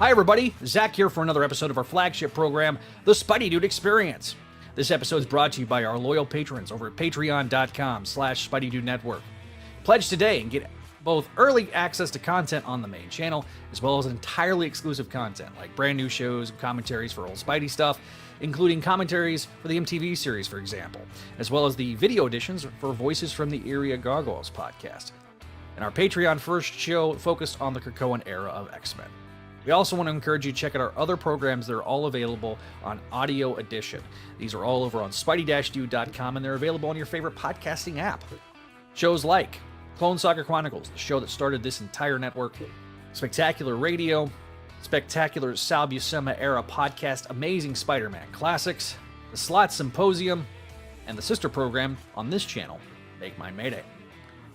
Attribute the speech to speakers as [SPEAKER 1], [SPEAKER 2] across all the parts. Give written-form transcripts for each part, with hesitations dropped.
[SPEAKER 1] Hi everybody, Zach here for another episode of our flagship program, the Spideydude Experience. This episode is brought to you by our loyal patrons over at patreon.com/Spideydude Network. Pledge today and get both early access to content on the main channel, as well as entirely exclusive content, like brand new shows and commentaries for old Spidey stuff, including commentaries for the MTV series, for example, as well as the video editions for Voices from the Area Gargoyles podcast. And our Patreon first show focused on the Krakoan era of X-Men. We also want to encourage you to check out our other programs that are all available on Audio Edition. These are all over on Spideydude.com, and they're available on your favorite podcasting app. Shows like Clone Saga Chronicles, the show that started this entire network, Spectacular Radio, Spectacular Sal Buscema era podcast, Amazing Spider-Man Classics, the Slot Symposium, and the sister program on this channel, Make Mine Mayday.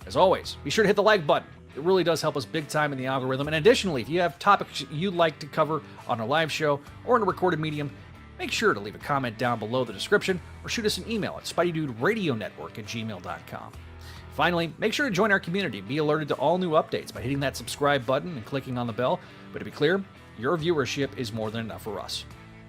[SPEAKER 1] As always, be sure to hit the like button. It really does help us big time in the algorithm. And additionally, if you have topics you'd like to cover on a live show or in a recorded medium, make sure to leave a comment down below the description or shoot us an email at SpideydudeRadioNetwork@gmail.com. Finally, make sure to join our community and be alerted to all new updates by hitting that subscribe button and clicking on the bell. But to be clear, your viewership is more than enough for us.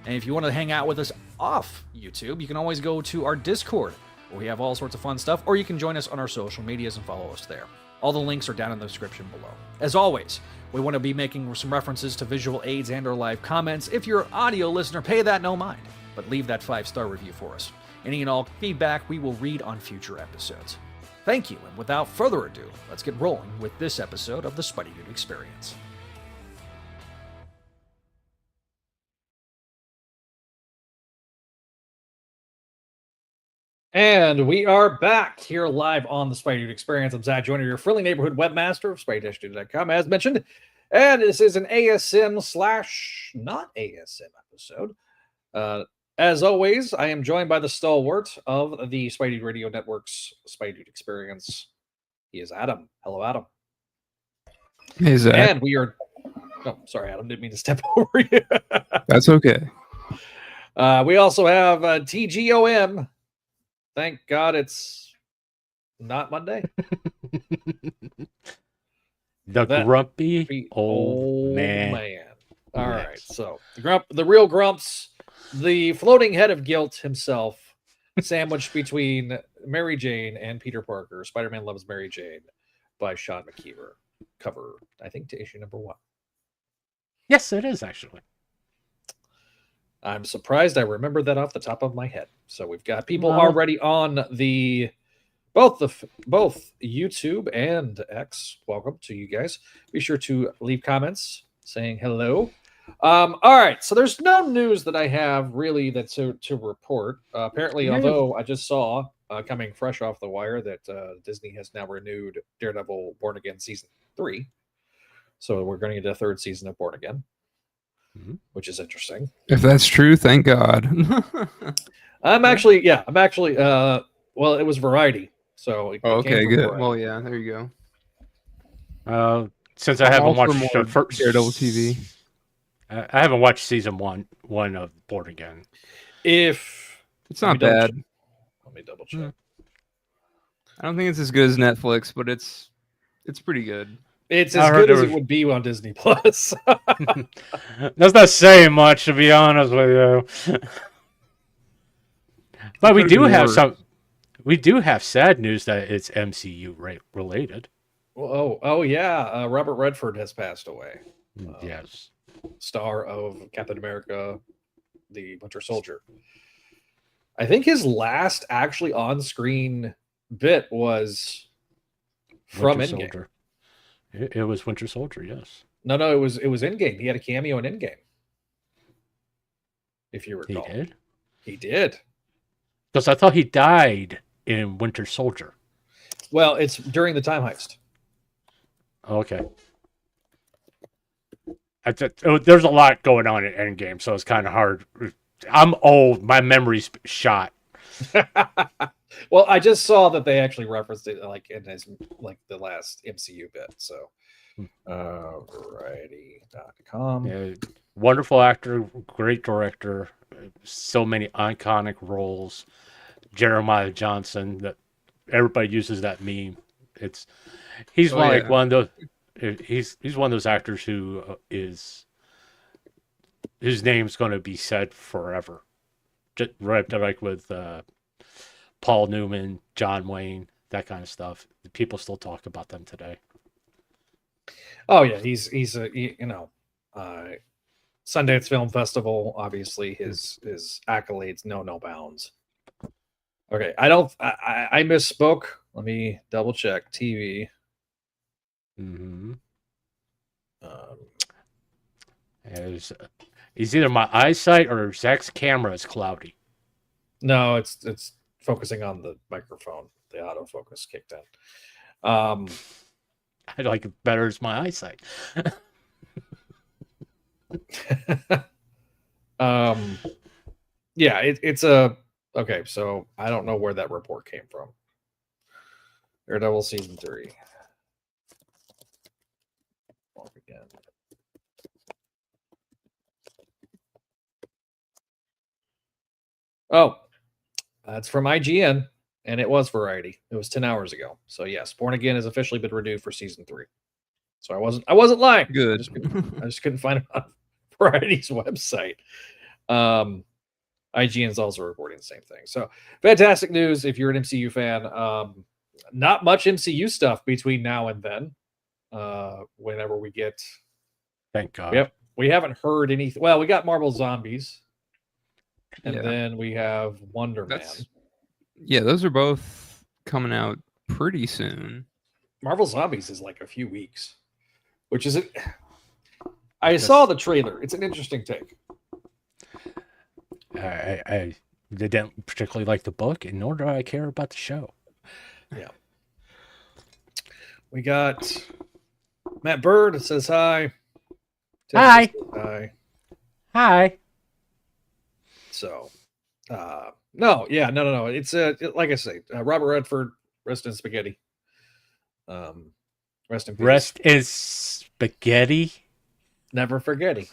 [SPEAKER 1] And if you want to hang out with us off YouTube, you can always go to our Discord, where we have all sorts of fun stuff, or you can join us on our social medias and follow us there. All the links are down in the description below. As always, we want to be making some references to visual aids and or live comments. If you're an audio listener, pay that no mind, but leave that 5-star review for us. Any and all feedback we will read on future episodes. Thank you, and without further ado, let's get rolling with this episode of the Spideydude Experience. And we are back here live on the Spideydude Experience. I'm Zach Joyner, your friendly neighborhood webmaster of Spideydude.com, as mentioned. And this is an ASM/not ASM episode. As always, I am joined by the stalwart of the Spideydude Radio Network's Spideydude Experience. He is Adam. Hello, Adam.
[SPEAKER 2] Hey, Zach.
[SPEAKER 1] And we are... Oh, sorry, Adam. Didn't mean to step over you.
[SPEAKER 2] That's okay.
[SPEAKER 1] We also have TGOM. Thank God it's not Monday.
[SPEAKER 3] The grumpy old man.
[SPEAKER 1] All right, so the real Grumps, the floating head of guilt himself, sandwiched between Mary Jane and Peter Parker. Spider-Man Loves Mary Jane by Sean McKeever. Cover, I think, to issue number 1.
[SPEAKER 3] Yes, it is actually.
[SPEAKER 1] I'm surprised I remember that off the top of my head. So we've got people already on the both YouTube and X. Welcome to you guys. Be sure to leave comments saying hello. All right, so there's no news that I have really that's to report. Apparently, although I just saw coming fresh off the wire that Disney has now renewed Daredevil Born Again Season 3. So we're going to get a 3rd season of Born Again, which is interesting.
[SPEAKER 2] If that's true, thank God.
[SPEAKER 1] I'm actually, well, it was Variety. So
[SPEAKER 2] okay, good. Variety. Well, yeah, there you
[SPEAKER 3] go. Since I haven't watched the first
[SPEAKER 2] Daredevil TV.
[SPEAKER 3] I haven't watched season one of Born Again.
[SPEAKER 1] If
[SPEAKER 2] it's not bad.
[SPEAKER 1] Let me double check.
[SPEAKER 2] I don't think it's as good as Netflix, but it's pretty good.
[SPEAKER 1] It's as good as it would be on Disney Plus.
[SPEAKER 3] That's not saying much, to be honest with you. But we do have sad news that it's MCU related.
[SPEAKER 1] Oh yeah. Robert Redford has passed away.
[SPEAKER 3] Yes.
[SPEAKER 1] Star of Captain America, the Winter Soldier. I think his last actually on-screen bit was from Endgame.
[SPEAKER 3] It was Winter Soldier, yes.
[SPEAKER 1] No, it was Endgame. He had a cameo in Endgame. If you recall. He did.
[SPEAKER 3] Because I thought he died in Winter Soldier.
[SPEAKER 1] Well, it's during the time heist.
[SPEAKER 3] Okay. There's a lot going on in Endgame, so it's kind of hard. I'm old. My memory's shot.
[SPEAKER 1] Well, I just saw that they actually referenced it like in his the last MCU bit. So, Variety.com.
[SPEAKER 3] Yeah, wonderful actor, great director, so many iconic roles. Jeremiah Johnson, that everybody uses that meme. He's one of those actors who is his name's going to be said forever. Just right like with Paul Newman, John Wayne, that kind of stuff. People still talk about them today.
[SPEAKER 1] Oh yeah, he's Sundance Film Festival. Obviously, his accolades know no bounds. Okay, I misspoke. Let me double check. TV.
[SPEAKER 3] Mm-hmm. It's either my eyesight or Zach's camera is cloudy.
[SPEAKER 1] No, it's focusing on the microphone. The autofocus kicked in.
[SPEAKER 3] I like it better as my eyesight.
[SPEAKER 1] Yeah, it's a okay. So I don't know where that report came from. Daredevil season 3. Walk again. Oh, that's from IGN, and it was Variety. It was 10 hours ago. So yes, Born Again has officially been renewed for season 3. So I wasn't lying.
[SPEAKER 2] Good.
[SPEAKER 1] I just couldn't find it on Variety's website. IGN is also reporting the same thing. So fantastic news if you're an MCU fan. Not much MCU stuff between now and then. Whenever we get,
[SPEAKER 3] thank God.
[SPEAKER 1] Yep, we haven't heard anything. Well, we got Marvel Zombies, and
[SPEAKER 2] Yeah.
[SPEAKER 1] then we have Wonder Man.
[SPEAKER 2] Yeah, those are both coming out pretty soon.
[SPEAKER 1] Marvel Zombies is like a few weeks, which is I saw the trailer. It's an interesting take.
[SPEAKER 3] I didn't particularly like the book, and nor do I care about the show.
[SPEAKER 1] Yeah. We got Matt Bird says hi.
[SPEAKER 3] Hi.
[SPEAKER 1] Says hi.
[SPEAKER 3] Hi.
[SPEAKER 1] So, no. It's like I say, Robert Redford, rest in spaghetti. Rest in peace.
[SPEAKER 3] Rest is spaghetti.
[SPEAKER 1] Never forgetty.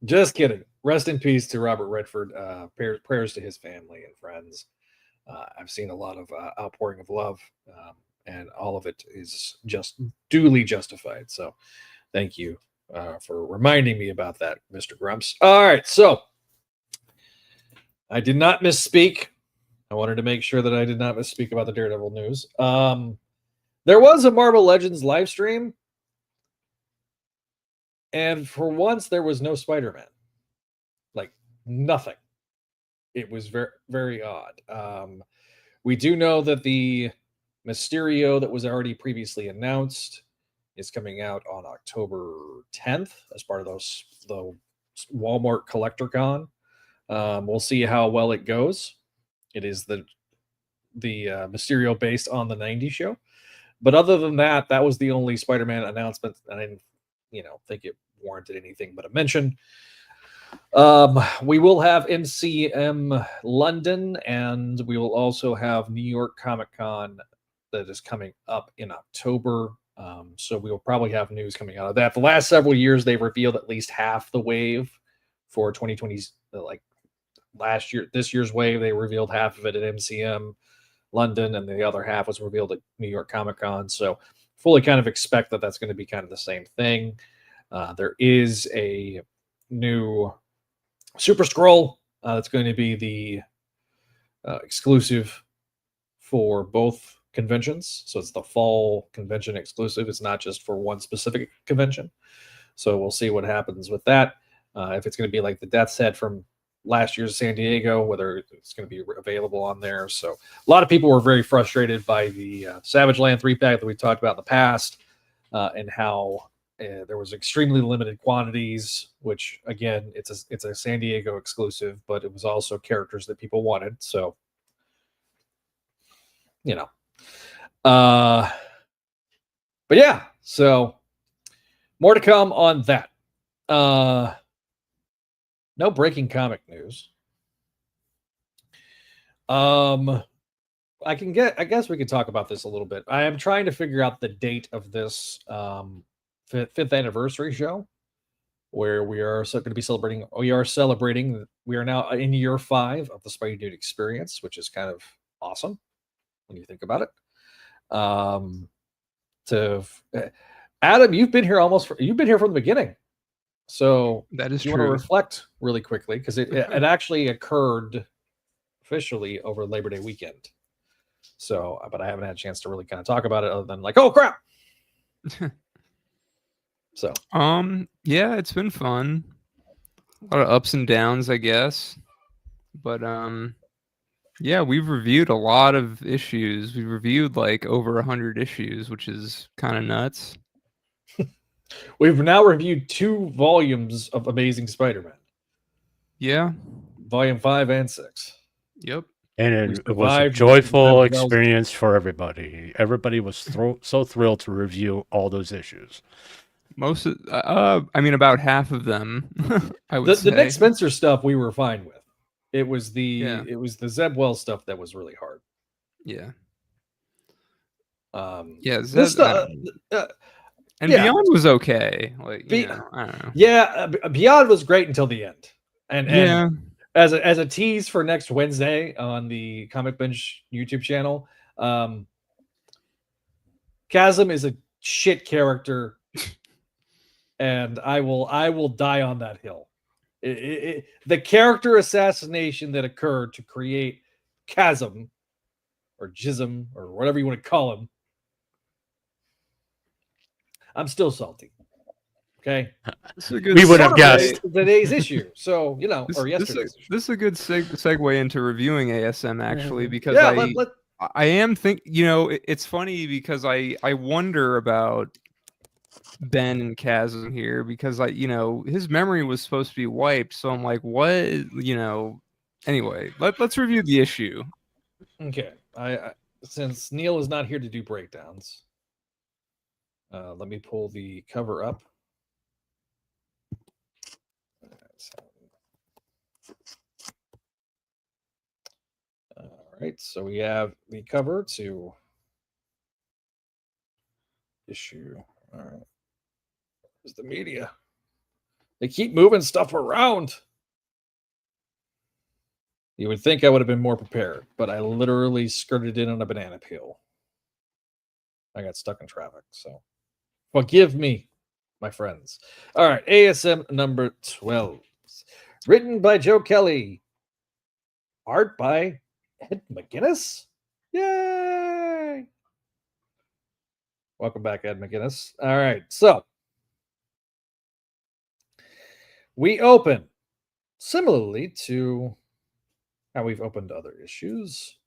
[SPEAKER 1] Just kidding. Rest in peace to Robert Redford. Prayers to his family and friends. I've seen a lot of outpouring of love, and all of it is just duly justified. So thank you for reminding me about that, Mr. Grumps. All right, so I did not misspeak. I wanted to make sure that I did not misspeak about the Daredevil news. There was a Marvel Legends live stream, and for once there was no Spider-Man. Like nothing. It was very, very odd. We do know that the Mysterio that was already previously announced is coming out on October 10th as part of the Walmart Collector Con. We'll see how well it goes. It is the Mysterio based on the 90s show. But other than that, that was the only Spider-Man announcement. And I didn't, think it warranted anything but a mention. We will have MCM London, and we will also have New York Comic Con that is coming up in October. So we will probably have news coming out of that. The last several years, they've revealed at least half the wave for 2020. Like last year, this year's wave, they revealed half of it at MCM London, and the other half was revealed at New York Comic Con. So fully kind of expect that that's going to be kind of the same thing. There is a new Super Scroll that's going to be the exclusive for both conventions. So it's the fall convention exclusive. It's not just for one specific convention. So we'll see what happens with that. If it's going to be like the Death's Head from last year's San Diego, whether it's going to be available on there. So a lot of people were very frustrated by the Savage Land 3-pack that we talked about in the past, and how there was extremely limited quantities, which again, it's a San Diego exclusive, but it was also characters that people wanted. So, but yeah, so more to come on that. No breaking comic news. I guess we could talk about this a little bit. I am trying to figure out the date of this fifth anniversary show, where we are going to be celebrating. We are now in year 5 of the Spideydude Experience, which is kind of awesome when you think about it. Adam, you've been here you've been here from the beginning. So
[SPEAKER 2] That is
[SPEAKER 1] you
[SPEAKER 2] true.
[SPEAKER 1] want to reflect really quickly because it actually occurred officially over Labor Day weekend. So, but I haven't had a chance to really kind of talk about it other than like, oh crap. So,
[SPEAKER 2] yeah, it's been fun. A lot of ups and downs, I guess. But yeah, we've reviewed a lot of issues. We reviewed like over 100 issues, which is kind of nuts.
[SPEAKER 1] we've now reviewed 2 volumes of Amazing Spider-Man.
[SPEAKER 2] Yeah.
[SPEAKER 1] Volume 5 and 6.
[SPEAKER 2] Yep.
[SPEAKER 3] And
[SPEAKER 1] We
[SPEAKER 3] it was a
[SPEAKER 1] survived
[SPEAKER 3] joyful
[SPEAKER 1] the-
[SPEAKER 3] experience for everybody. Everybody was so thrilled to review all those issues.
[SPEAKER 2] Most of, I mean, about half of them. I would
[SPEAKER 1] The
[SPEAKER 2] say.
[SPEAKER 1] Nick Spencer stuff we were fine with. It was
[SPEAKER 2] Yeah.
[SPEAKER 1] the Zeb Wells stuff that was really hard.
[SPEAKER 2] Yeah.
[SPEAKER 1] Yeah,
[SPEAKER 2] This
[SPEAKER 1] stuff,
[SPEAKER 2] and
[SPEAKER 1] yeah.
[SPEAKER 2] Beyond was okay. Like,
[SPEAKER 1] Be-
[SPEAKER 2] you know, I don't know.
[SPEAKER 1] yeah, Beyond was great until the end. And
[SPEAKER 2] Yeah.
[SPEAKER 1] as a tease for next Wednesday on the Comic Bench YouTube channel, Chasm is a shit character, and I will die on that hill. The character assassination that occurred to create Chasm or Jism or whatever you want to call him, I'm still salty. Okay,
[SPEAKER 2] This is a good
[SPEAKER 3] We would have
[SPEAKER 1] Sort of
[SPEAKER 3] guessed.
[SPEAKER 1] today's issue. So
[SPEAKER 2] This,
[SPEAKER 1] or
[SPEAKER 2] this,
[SPEAKER 1] yesterday's.
[SPEAKER 2] is, this is a good segue into reviewing ASM actually, because
[SPEAKER 1] Yeah,
[SPEAKER 2] I am it's funny because I wonder about Ben and Chasm here because his memory was supposed to be wiped, so I'm like, what, anyway, let's review the issue.
[SPEAKER 1] Okay, I since Neil is not here to do breakdowns, let me pull the cover up. All right, so we have the cover to issue. All right, there's the media. They keep moving stuff around. You would think I would have been more prepared, but I literally skirted in on a banana peel. I got stuck in traffic, so forgive me, my friends. All right, ASM number 12. Written by Joe Kelly. Art by Ed McGuinness. Yay! Welcome back, Ed McGuinness. All right, so we open similarly to how we've opened other issues.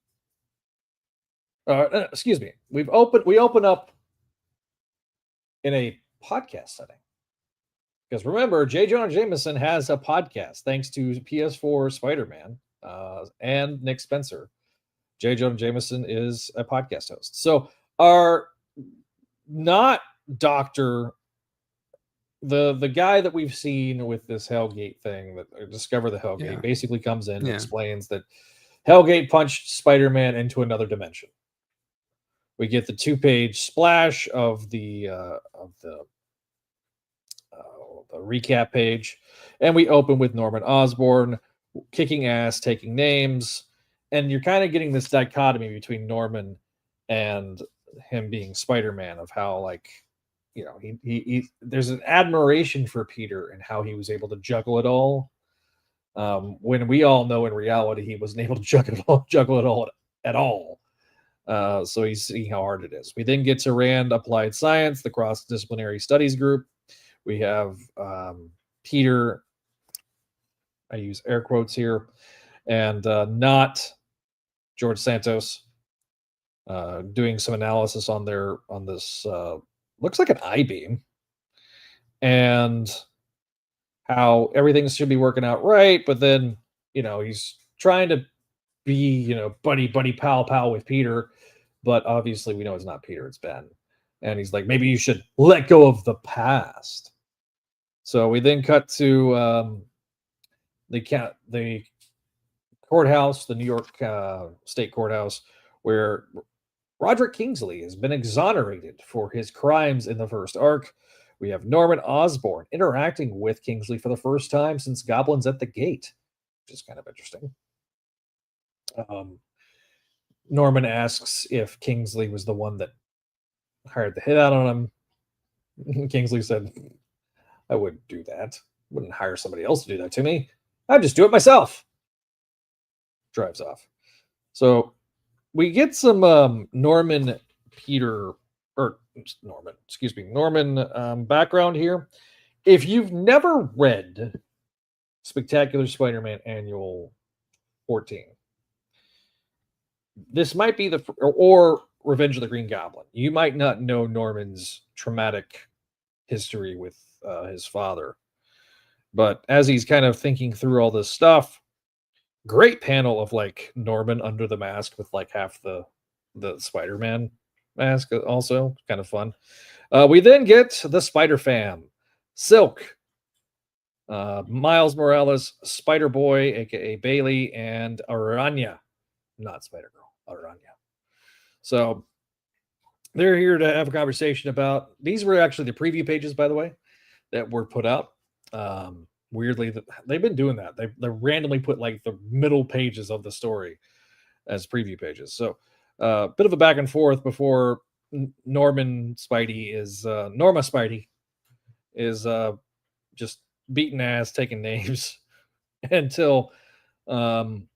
[SPEAKER 1] Excuse me. We open up in a podcast setting. Because remember, J. Jonah Jameson has a podcast thanks to PS4 Spider-Man and Nick Spencer. J. Jonah Jameson is a podcast host. So our not doctor, the guy that we've seen with this Hellgate thing, that Discover the Hellgate, basically comes in and explains that Hellgate punched Spider-Man into another dimension. We get the 2-page splash of the recap page, and we open with Norman Osborn kicking ass, taking names, and you're kind of getting this dichotomy between Norman and him being Spider-Man, of how, like, he there's an admiration for Peter and how he was able to juggle it all, when we all know in reality he wasn't able to juggle it all at all. So he's seeing how hard it is. We then get to Rand Applied Science, the cross-disciplinary studies group. We have Peter, I use air quotes here, and not George Santos, doing some analysis on this looks like an I-beam, and how everything should be working out right, but then he's trying to be buddy pal with Peter, but obviously we know it's not Peter, it's Ben. And he's like, maybe you should let go of the past. So we then cut to the courthouse, the New York State Courthouse, where Roderick Kingsley has been exonerated for his crimes in the first arc. We have Norman Osborn interacting with Kingsley for the first time since Goblins at the Gate, which is kind of interesting. Norman asks if Kingsley was the one that
[SPEAKER 4] hired the hit out on him. Kingsley said, I wouldn't do that. Wouldn't hire somebody else to do that to me. I'd just do it myself. Drives off. So we get some Norman background here. If you've never read Spectacular Spider-Man Annual 14, this might be or Revenge of the Green Goblin. You might not know Norman's traumatic history with his father. But as he's kind of thinking through all this stuff, great panel of like Norman under the mask with like half the Spider-Man mask also. Kind of fun. We then get the Spider Fam. Silk, Miles Morales, Spider-Boy, aka Bailey, and Aranya. Not Spider-Girl, Aranya. So they're here to have a conversation about, these were actually the preview pages, by the way, that were put out. Weirdly, they've been doing that. They randomly put like the middle pages of the story as preview pages. So bit of a back and forth before Norma Spidey is just beating ass, taking names until and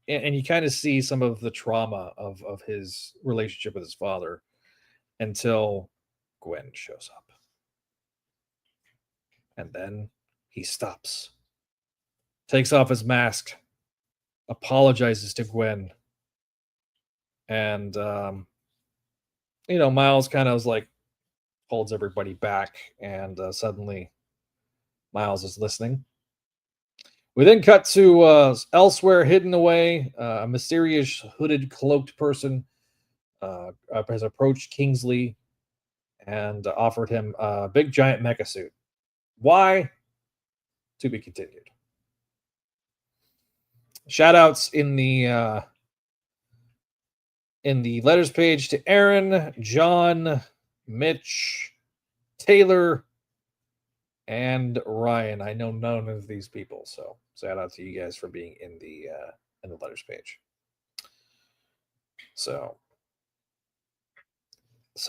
[SPEAKER 4] you kind of see some of the trauma of his relationship with his father until Gwen shows up. And then he stops, takes off his mask, apologizes to Gwen. And, Miles kind of was like, holds everybody back. And suddenly Miles is listening. We then cut to elsewhere, hidden away. A mysterious hooded, cloaked person has approached Kingsley and offered him a big giant mecha suit. Why? To be continued. Shout outs in the letters page to Aaron, John, Mitch, Taylor, and Ryan. I know none of these people, so shout out to you guys for being in the letters page. So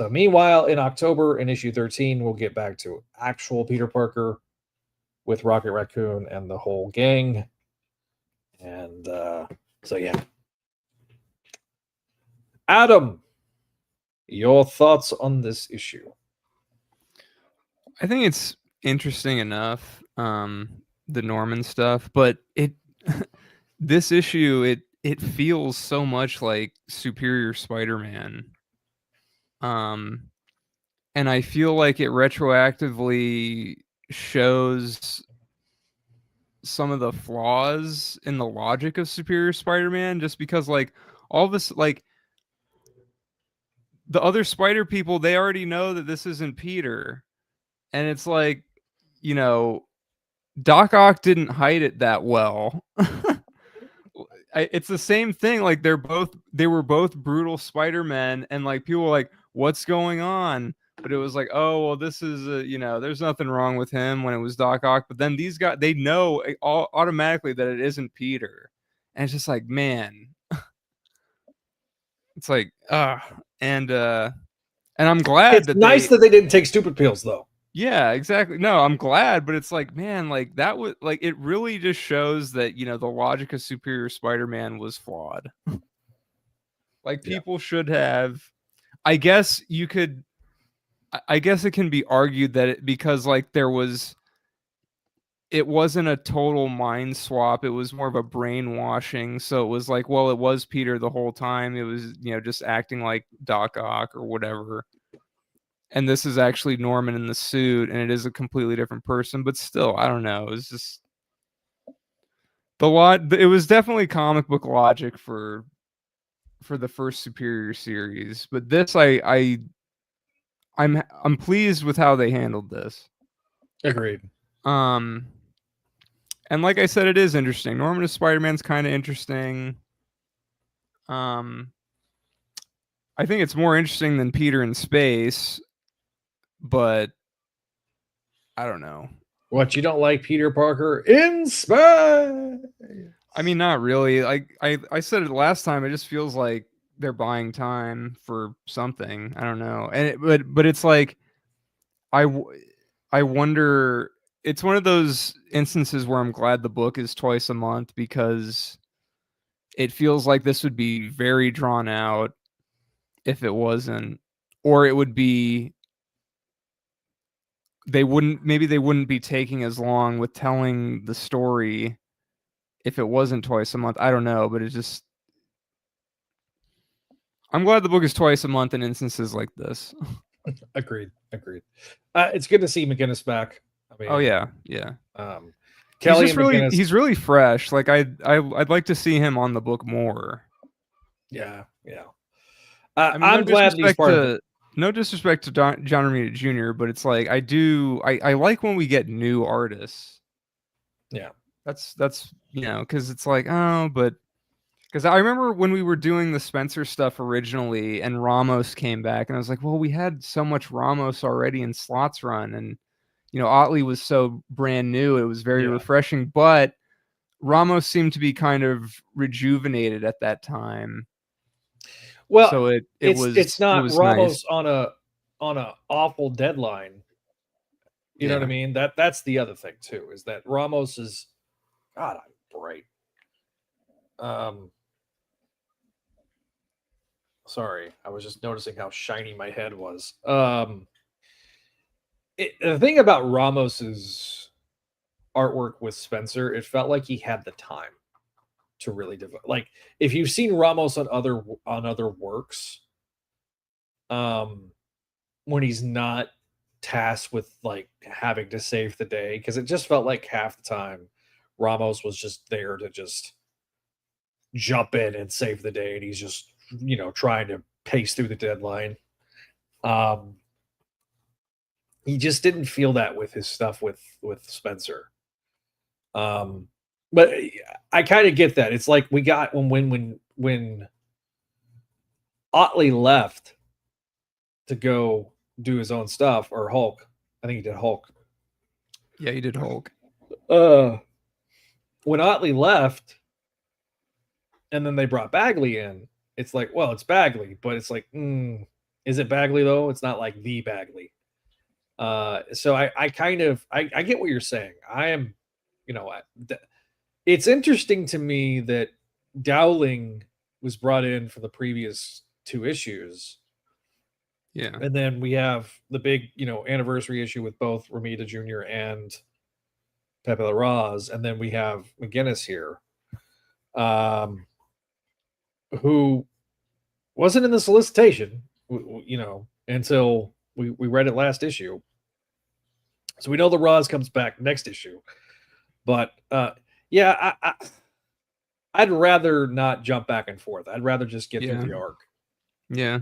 [SPEAKER 4] meanwhile, in October, in issue 13, we'll get back to actual Peter Parker with Rocket Raccoon and the whole gang. And yeah. Adam, your thoughts on this issue?
[SPEAKER 2] I think it's interesting enough, the Norman stuff, but this issue, it feels so much like Superior Spider-Man. And I feel like it retroactively shows some of the flaws in the logic of Superior Spider-Man, just because like all this, like the other Spider people, they already know that this isn't Peter. And it's like, Doc Ock didn't hide it that well. It's the same thing. Like they were both brutal Spider-Men, and like people were like, what's going on? But it was like, oh, well, this is there's nothing wrong with him when it was Doc Ock. But then these guys, they know automatically that it isn't Peter. And it's just like, man, it's like, and I'm glad
[SPEAKER 4] it's nice that they didn't take stupid pills though.
[SPEAKER 2] Yeah, exactly. No, I'm glad, but it's like, man, like that was like, it really just shows that, the logic of Superior Spider-Man was flawed. Like people should have, I guess it can be argued that because like it wasn't a total mind swap. It was more of a brainwashing. So it was like, well, it was Peter the whole time. It was, just acting like Doc Ock or whatever. And this is actually Norman in the suit, and it is a completely different person. But still, I don't know. It was just it was definitely comic book logic for the first Superior series. But this, I'm pleased with how they handled this.
[SPEAKER 4] Agreed.
[SPEAKER 2] And like I said, it is interesting. Norman as Spider-Man's kind of interesting. I think it's more interesting than Peter in space. But I don't know.
[SPEAKER 4] What, you don't like Peter Parker in space?
[SPEAKER 2] I mean, not really. Like I said it last time, it just feels like they're buying time for something. I don't know. And but it's like I wonder. It's one of those instances where I'm glad the book is twice a month, because it feels like this would be very drawn out if it wasn't, or it would be, they wouldn't be taking as long with telling the story if it wasn't twice a month. I don't know, but it's just, I'm glad the book is twice a month in instances like this.
[SPEAKER 4] Agreed. It's good to see McGinnis back. I mean,
[SPEAKER 2] Oh yeah.
[SPEAKER 4] Kelly
[SPEAKER 2] He's
[SPEAKER 4] and McGinnis.
[SPEAKER 2] he's really fresh. Like I'd like to see him on the book more.
[SPEAKER 4] Yeah.
[SPEAKER 2] I mean,
[SPEAKER 4] I'm glad he's part of it.
[SPEAKER 2] No disrespect to John Romita Jr., but it's like I like when we get new artists.
[SPEAKER 4] Yeah.
[SPEAKER 2] That's because it's like, oh, but because I remember when we were doing the Spencer stuff originally and Ramos came back, and I was like, well, we had so much Ramos already in Slots Run, and Otley was so brand new, it was very refreshing, but Ramos seemed to be kind of rejuvenated at that time.
[SPEAKER 4] Well,
[SPEAKER 2] so it's not
[SPEAKER 4] Ramos
[SPEAKER 2] nice.
[SPEAKER 4] on a awful deadline. You know what I mean? That's the other thing too, is that Ramos is, God, I'm bright. Sorry, I was just noticing how shiny my head was. The thing about Ramos's artwork with Spencer, it felt like he had the time to really devote. Like, if you've seen Ramos on other works, when he's not tasked with like having to save the day, because it just felt like half the time Ramos was just there to just jump in and save the day, and he's just trying to pace through the deadline. He just didn't feel that with his stuff with Spencer. But I kind of get that. It's like we got when Otley left to go do his own stuff, or Hulk. I think he did Hulk.
[SPEAKER 2] Yeah, he did Hulk.
[SPEAKER 4] When Otley left, and then they brought Bagley in, it's like, well, it's Bagley, but it's like, is it Bagley though? It's not like the Bagley. So I get what you're saying. I am, it's interesting to me that Dowling was brought in for the previous 2 issues.
[SPEAKER 2] Yeah.
[SPEAKER 4] And then we have the big, anniversary issue with both Romita Jr. and Pepe Larraz. And then we have McGinnis here, who wasn't in the solicitation, until we read it last issue. So we know the Roz comes back next issue. But I'd rather not jump back and forth. I'd rather just get through the arc.
[SPEAKER 2] Yeah.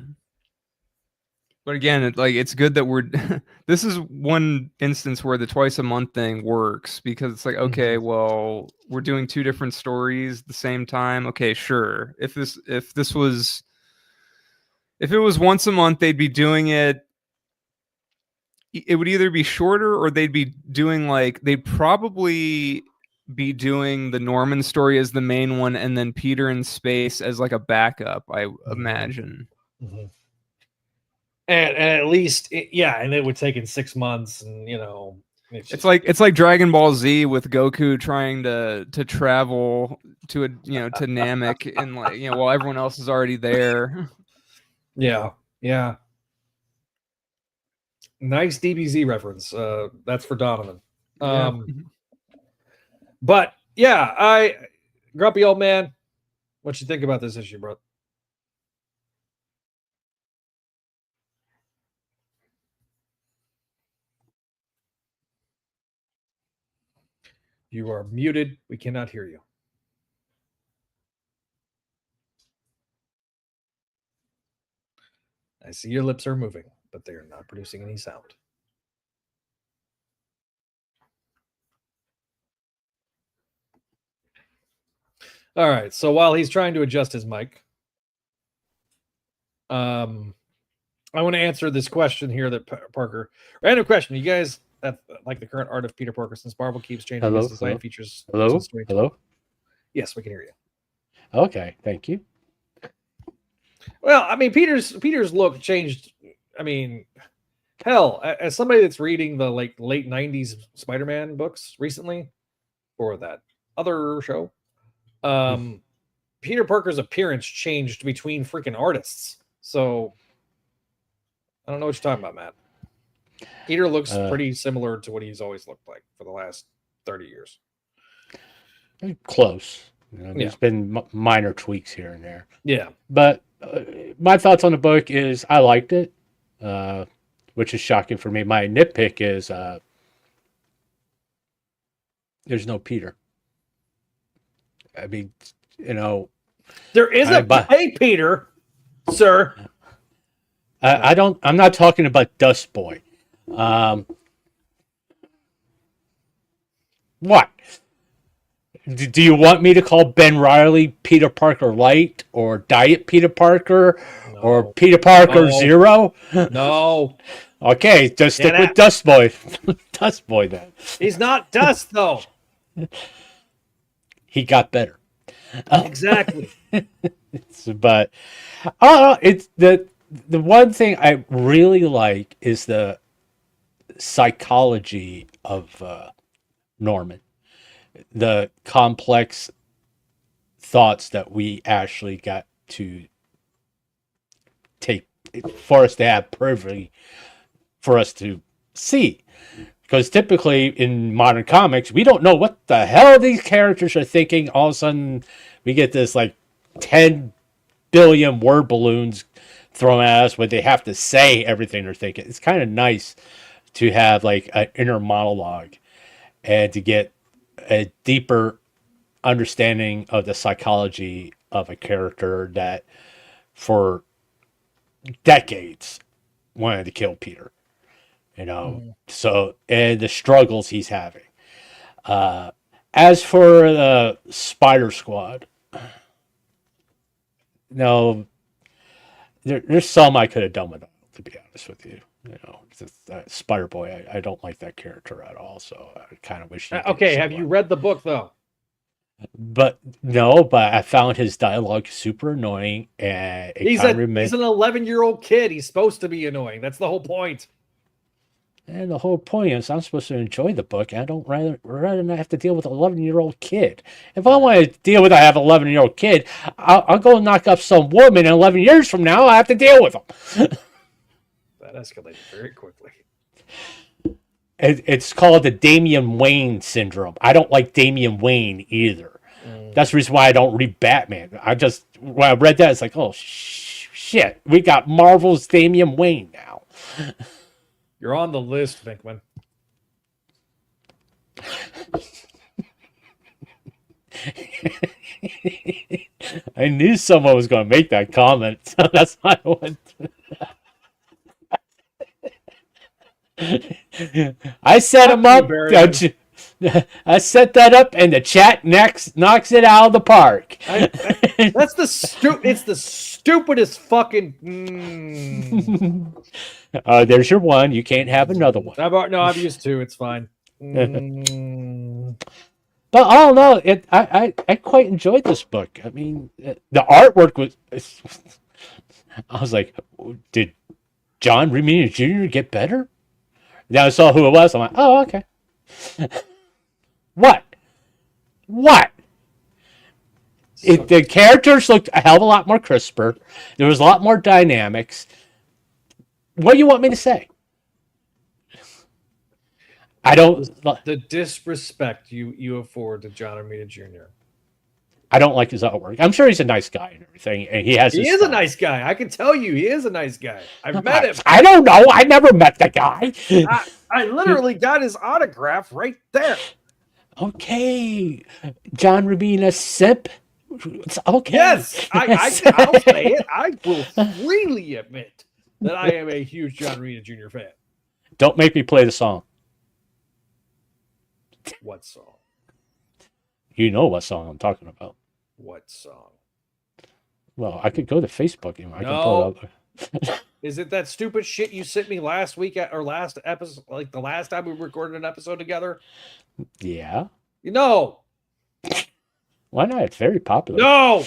[SPEAKER 2] But again, it's good that this is one instance where the twice a month thing works, because it's like, okay, well, we're doing 2 different stories at the same time. Okay, sure. If it was once a month, they'd be doing it. It would either be shorter, or they'd probably be doing the Norman story as the main one, and then Peter in space as like a backup, I imagine.
[SPEAKER 4] Mm-hmm. And at least, and it would take in 6 months, and it's
[SPEAKER 2] like Dragon Ball Z with Goku trying to travel to to Namek, and while everyone else is already there.
[SPEAKER 4] Yeah. Nice DBZ reference. That's for Donovan. But yeah, Grumpy Old Man, what you think about this issue, bro? You are muted. We cannot hear you. I see your lips are moving, but they are not producing any sound. All right. So while he's trying to adjust his mic, I want to answer this question here that Parker. Random question. You guys like the current art of Peter Parker since Marvel keeps changing his design features?
[SPEAKER 3] Hello?
[SPEAKER 4] Yes, we can hear you.
[SPEAKER 3] Okay, thank you.
[SPEAKER 4] Well, I mean, Peter's look changed. I mean, hell, as somebody that's reading the late '90s Spider-Man books recently for that other show, Peter Parker's appearance changed between freaking artists. So I don't know what you're talking about, Matt. Peter looks pretty similar to what he's always looked like for the last 30 years.
[SPEAKER 3] Close. There's been minor tweaks here and there.
[SPEAKER 4] Yeah.
[SPEAKER 3] But my thoughts on the book is I liked it, which is shocking for me. My nitpick is there's no Peter. I mean,
[SPEAKER 4] there is hey, Peter, sir.
[SPEAKER 3] I'm not talking about Dust Boy. What? Do you want me to call Ben Reilly Peter Parker Light or Diet Peter Parker or Peter Parker Zero?
[SPEAKER 4] No.
[SPEAKER 3] Okay, just stick with Dust Boy. Dust Boy then.
[SPEAKER 4] He's not Dust though.
[SPEAKER 3] He got better.
[SPEAKER 4] Exactly.
[SPEAKER 3] But it's the one thing I really like is the psychology of Norman. The complex thoughts that we actually got to take for us to have privy for us to see. Because typically in modern comics, we don't know what the hell these characters are thinking. All of a sudden, we get this like 10 billion word balloons thrown at us where they have to say everything they're thinking. It's kind of nice to have like an inner monologue and to get a deeper understanding of the psychology of a character that for decades wanted to kill Peter. So, and the struggles he's having. As for the Spider Squad, no, there's some I could have done without, to be honest with you. Spider Boy, I don't like that character at all, so I kind of wish.
[SPEAKER 4] Okay, have you read the book though?
[SPEAKER 3] But I found his dialogue super annoying, and
[SPEAKER 4] he's an 11-year-old kid. He's supposed to be annoying. That's the whole point.
[SPEAKER 3] And the whole point is I'm supposed to enjoy the book. I don't rather not have to deal with an 11-year-old kid. If I want to deal with an 11-year-old kid, I'll go knock up some woman, and 11 years from now, I have to deal with them.
[SPEAKER 4] That escalated very quickly.
[SPEAKER 3] It's called the Damian Wayne syndrome. I don't like Damian Wayne either. That's the reason why I don't read Batman. When I read that, it's like, oh, shit. We got Marvel's Damian Wayne now.
[SPEAKER 4] You're on the list, Vinkman.
[SPEAKER 3] I knew someone was going to make that comment, so that's why I went. I set him up. I set that up, and the chat knocks it out of the park.
[SPEAKER 4] That's it's the stupidest fucking.
[SPEAKER 3] There's your one. You can't have another one.
[SPEAKER 4] I've used two. It's fine.
[SPEAKER 3] But I don't know. I quite enjoyed this book. I mean, the artwork was. I was like, did John Romita Jr. get better? Then I saw who it was. I'm like, oh, okay. What? The characters looked a hell of a lot more crisper. There was a lot more dynamics. What do you want me to say? I don't.
[SPEAKER 4] The disrespect you afford to John Romita Jr.
[SPEAKER 3] I don't like his artwork. I'm sure he's a nice guy and everything, and he is
[SPEAKER 4] a nice guy. I can tell you, he is a nice guy. I've met him.
[SPEAKER 3] I don't know. I never met the guy.
[SPEAKER 4] I literally got his autograph right there.
[SPEAKER 3] Okay, John Romita simp. Okay.
[SPEAKER 4] Yes, I'll say it. I will freely admit that I am a huge John Romita Jr. fan.
[SPEAKER 3] Don't make me play the song.
[SPEAKER 4] What song?
[SPEAKER 3] You know what song I'm talking about.
[SPEAKER 4] What song?
[SPEAKER 3] Well, I could go to Facebook and I can pull it up.
[SPEAKER 4] Is it that stupid shit you sent me last week or last episode, like the last time we recorded an episode together?
[SPEAKER 3] Yeah.
[SPEAKER 4] No.
[SPEAKER 3] Why not? It's very popular.
[SPEAKER 4] No.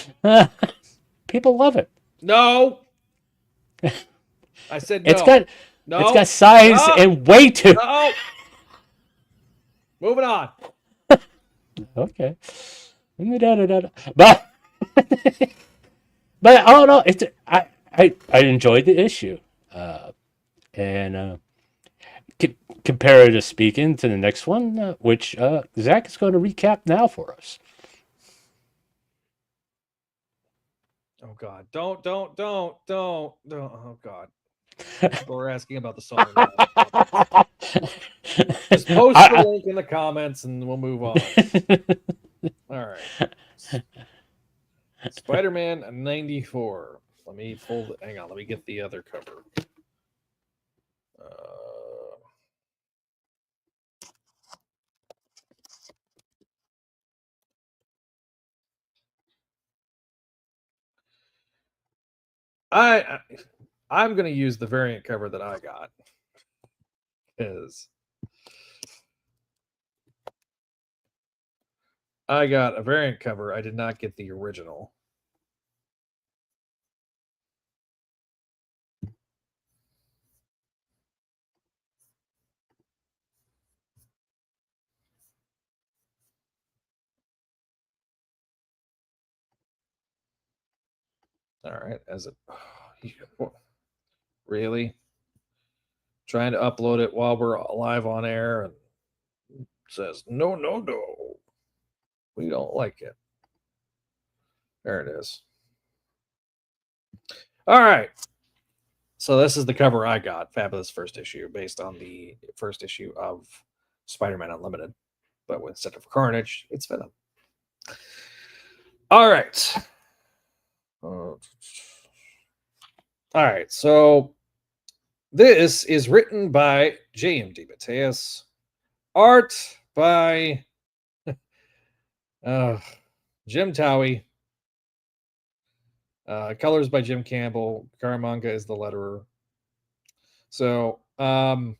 [SPEAKER 3] People love it.
[SPEAKER 4] No. I said no.
[SPEAKER 3] It's got size
[SPEAKER 4] No.
[SPEAKER 3] and weight to.
[SPEAKER 4] No. Moving on.
[SPEAKER 3] Okay. But I don't know. I enjoyed the issue, and comparative speaking to the next one, which Zach is going to recap now for us.
[SPEAKER 4] Oh God! Don't! Oh God! People are asking about the song. Just post the link in the comments, and we'll move on. All right. Spider-Man 94. Let me pull the. Hang on. Let me get the other cover. I'm going to use the variant cover that I got, because I got a variant cover. I did not get the original. All right, really trying to upload it while we're live on air, and it says no, we don't like it. There it is. All right, so this is the cover I got. Fabulous first issue, based on the first issue of Spider-Man Unlimited, but instead of Carnage, it's Venom. All right. All right, so this is written by J.M.D. Mateus, art by Jim Towie, colors by Jim Campbell. Caramanga is the letterer. So a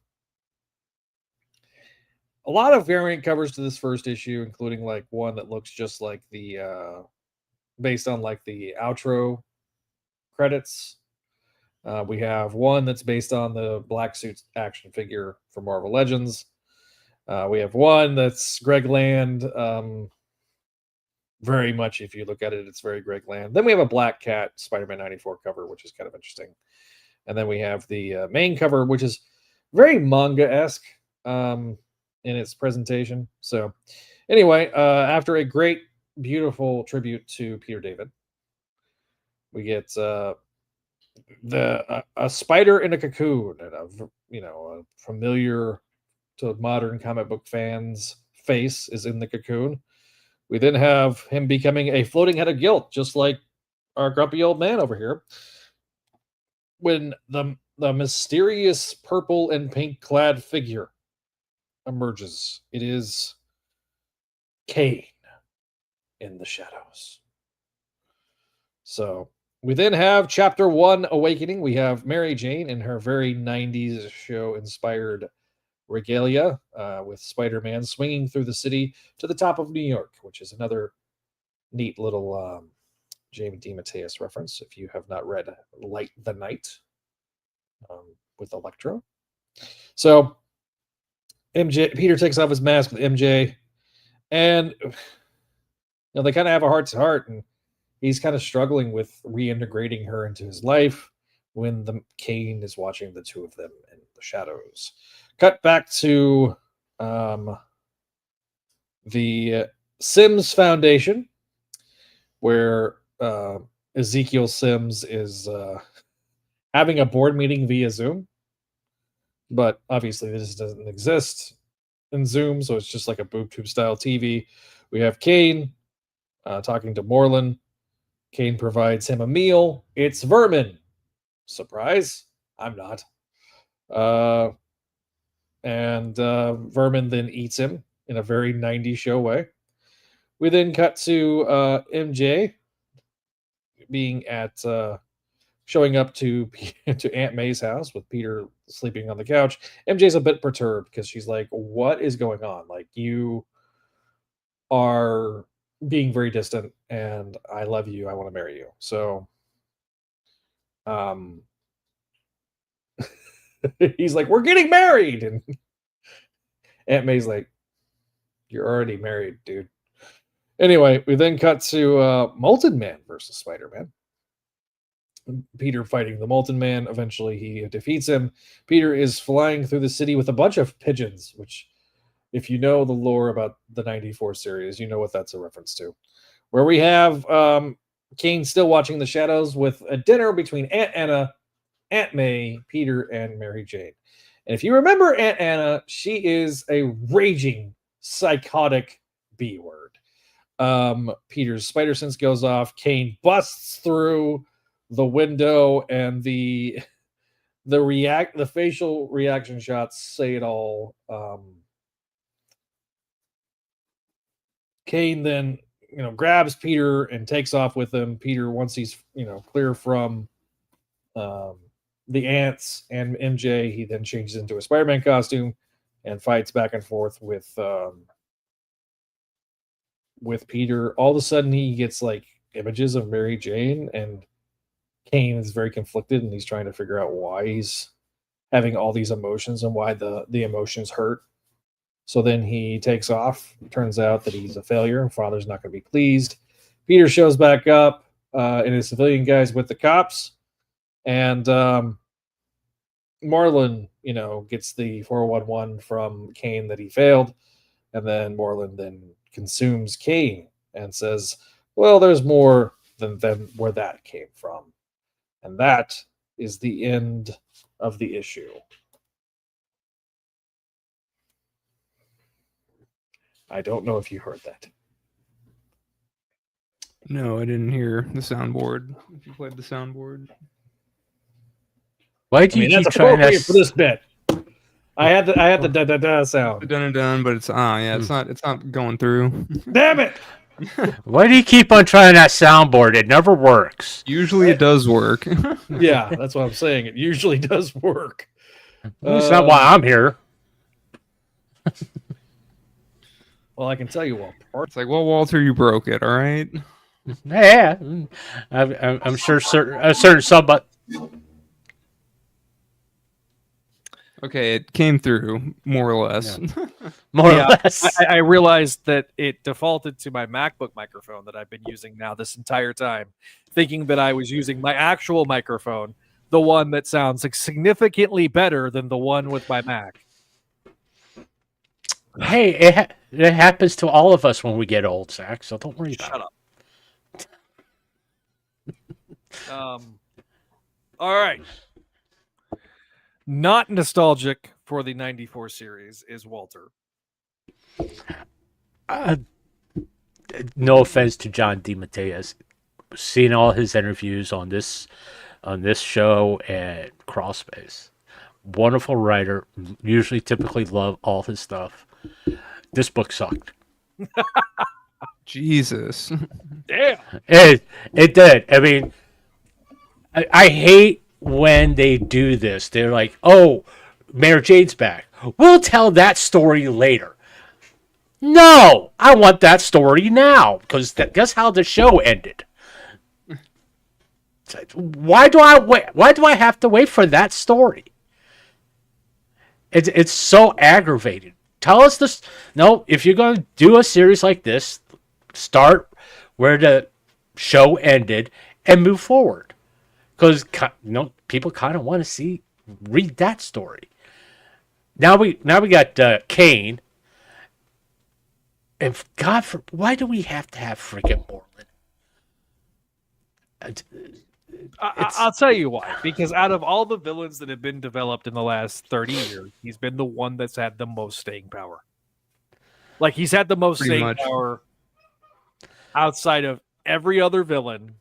[SPEAKER 4] lot of variant covers to this first issue, including like one that looks just like the based on like the outro credits. We have one that's based on the Black Suit action figure for Marvel Legends. We have one that's Greg Land. Very much, if you look at it, it's very Greg Land. Then we have a Black Cat Spider-Man 94 cover, which is kind of interesting. And then we have the main cover, which is very manga-esque in its presentation. So anyway, after a great, beautiful tribute to Peter David, we get a spider in a cocoon, and a familiar to modern comic book fans face is in the cocoon. We then have him becoming a floating head of guilt, just like our grumpy old man over here, when the mysterious purple and pink clad figure emerges. It is Kane in the shadows. So we then have Chapter 1, Awakening. We have Mary Jane in her very 90s show-inspired regalia with Spider-Man swinging through the city to the top of New York, which is another neat little J.D. Mateus reference, if you have not read Light the Night with Electro. So Peter takes off his mask with MJ, and they kind of have a heart-to-heart, and he's kind of struggling with reintegrating her into his life when the Kane is watching the two of them in the shadows. Cut back to the Sims Foundation, where Ezekiel Sims is having a board meeting via Zoom. But obviously this doesn't exist in Zoom, so it's just like a boob tube style TV. We have Kane talking to Moreland. Kane provides him a meal. It's Vermin. Surprise. I'm not. And Vermin then eats him in a very 90s show way. We then cut to MJ being at showing up to Aunt May's house with Peter sleeping on the couch. MJ's a bit perturbed because she's like, what is going on? Like, you are being very distant, and I love you. I want to marry you. So He's like, we're getting married. And Aunt May's like, you're already married, dude. Anyway, we then cut to Molten Man versus Spider-Man. Peter fighting the Molten Man. Eventually, he defeats him. Peter is flying through the city with a bunch of pigeons, which, if you know the lore about the 94 series, you know what that's a reference to. Where we have Kane still watching the shadows with a dinner between Aunt Anna, Aunt May, Peter, and Mary Jane. And if you remember Aunt Anna, she is a raging, psychotic B-word. Peter's spider sense goes off. Kane busts through the window, and the facial reaction shots say it all. Kane then grabs Peter and takes off with him. Peter, once he's clear from the ants and MJ, he then changes into a Spider-Man costume and fights back and forth with Peter. All of a sudden, he gets like images of Mary Jane, and Kane is very conflicted, and he's trying to figure out why he's having all these emotions and why the emotions hurt. So then he takes off. It turns out that he's a failure, and Father's not going to be pleased. Peter shows back up in his civilian guise with the cops, and Marlin, gets the 411 from Kane that he failed, and then Marlin then consumes Kane and says, well, there's more than where that came from. And that is the end of the issue. I don't know if you heard that.
[SPEAKER 2] No, I didn't hear the soundboard. If you played the soundboard.
[SPEAKER 3] Why do you keep
[SPEAKER 4] that's
[SPEAKER 3] trying
[SPEAKER 4] appropriate
[SPEAKER 3] to...
[SPEAKER 4] for this bit. I had the da da da sound.
[SPEAKER 2] Done and done, but it's it's not going through.
[SPEAKER 4] Damn it!
[SPEAKER 3] Why do you keep on trying that soundboard? It never works.
[SPEAKER 2] Usually it does work.
[SPEAKER 4] Yeah, that's what I'm saying. It usually does work.
[SPEAKER 3] That's not why I'm here.
[SPEAKER 4] Well, I can tell you what.
[SPEAKER 2] It's like, well, Walter, you broke it, all right?
[SPEAKER 3] Yeah, I'm sure certain somebody.
[SPEAKER 2] Okay, it came through, more or less.
[SPEAKER 3] Yeah. More or less.
[SPEAKER 1] I realized that it defaulted to my MacBook microphone that I've been using now this entire time, thinking that I was using my actual microphone, the one that sounds like significantly better than the one with my Mac.
[SPEAKER 3] Hey, it happens to all of us when we get old, Zach, so don't worry about it.
[SPEAKER 1] Shut up. All right. Not nostalgic for the 94 series is Walter.
[SPEAKER 3] No offense to John DeMatteis. Seeing all his interviews on this show and Crawlspace. Wonderful writer. Usually typically love all his stuff. This book sucked.
[SPEAKER 2] Jesus.
[SPEAKER 1] Damn.
[SPEAKER 3] It did. I mean, I hate when they do this. They're like, oh, Mary Jane's back. We'll tell that story later. No, I want that story now, because guess how the show ended. Why do I wait? Why do I have to wait for that story? It's so aggravating. Tell us this. No, if you're going to do a series like this, start where the show ended and move forward. Because people kind of want to read that story. Now we got Kane, and why do we have to have freaking Moreland?
[SPEAKER 1] I'll tell you why. Because out of all the villains that have been developed in the last 30 years, he's been the one that's had the most staying power. Like, he's had the most staying power outside of every other villain.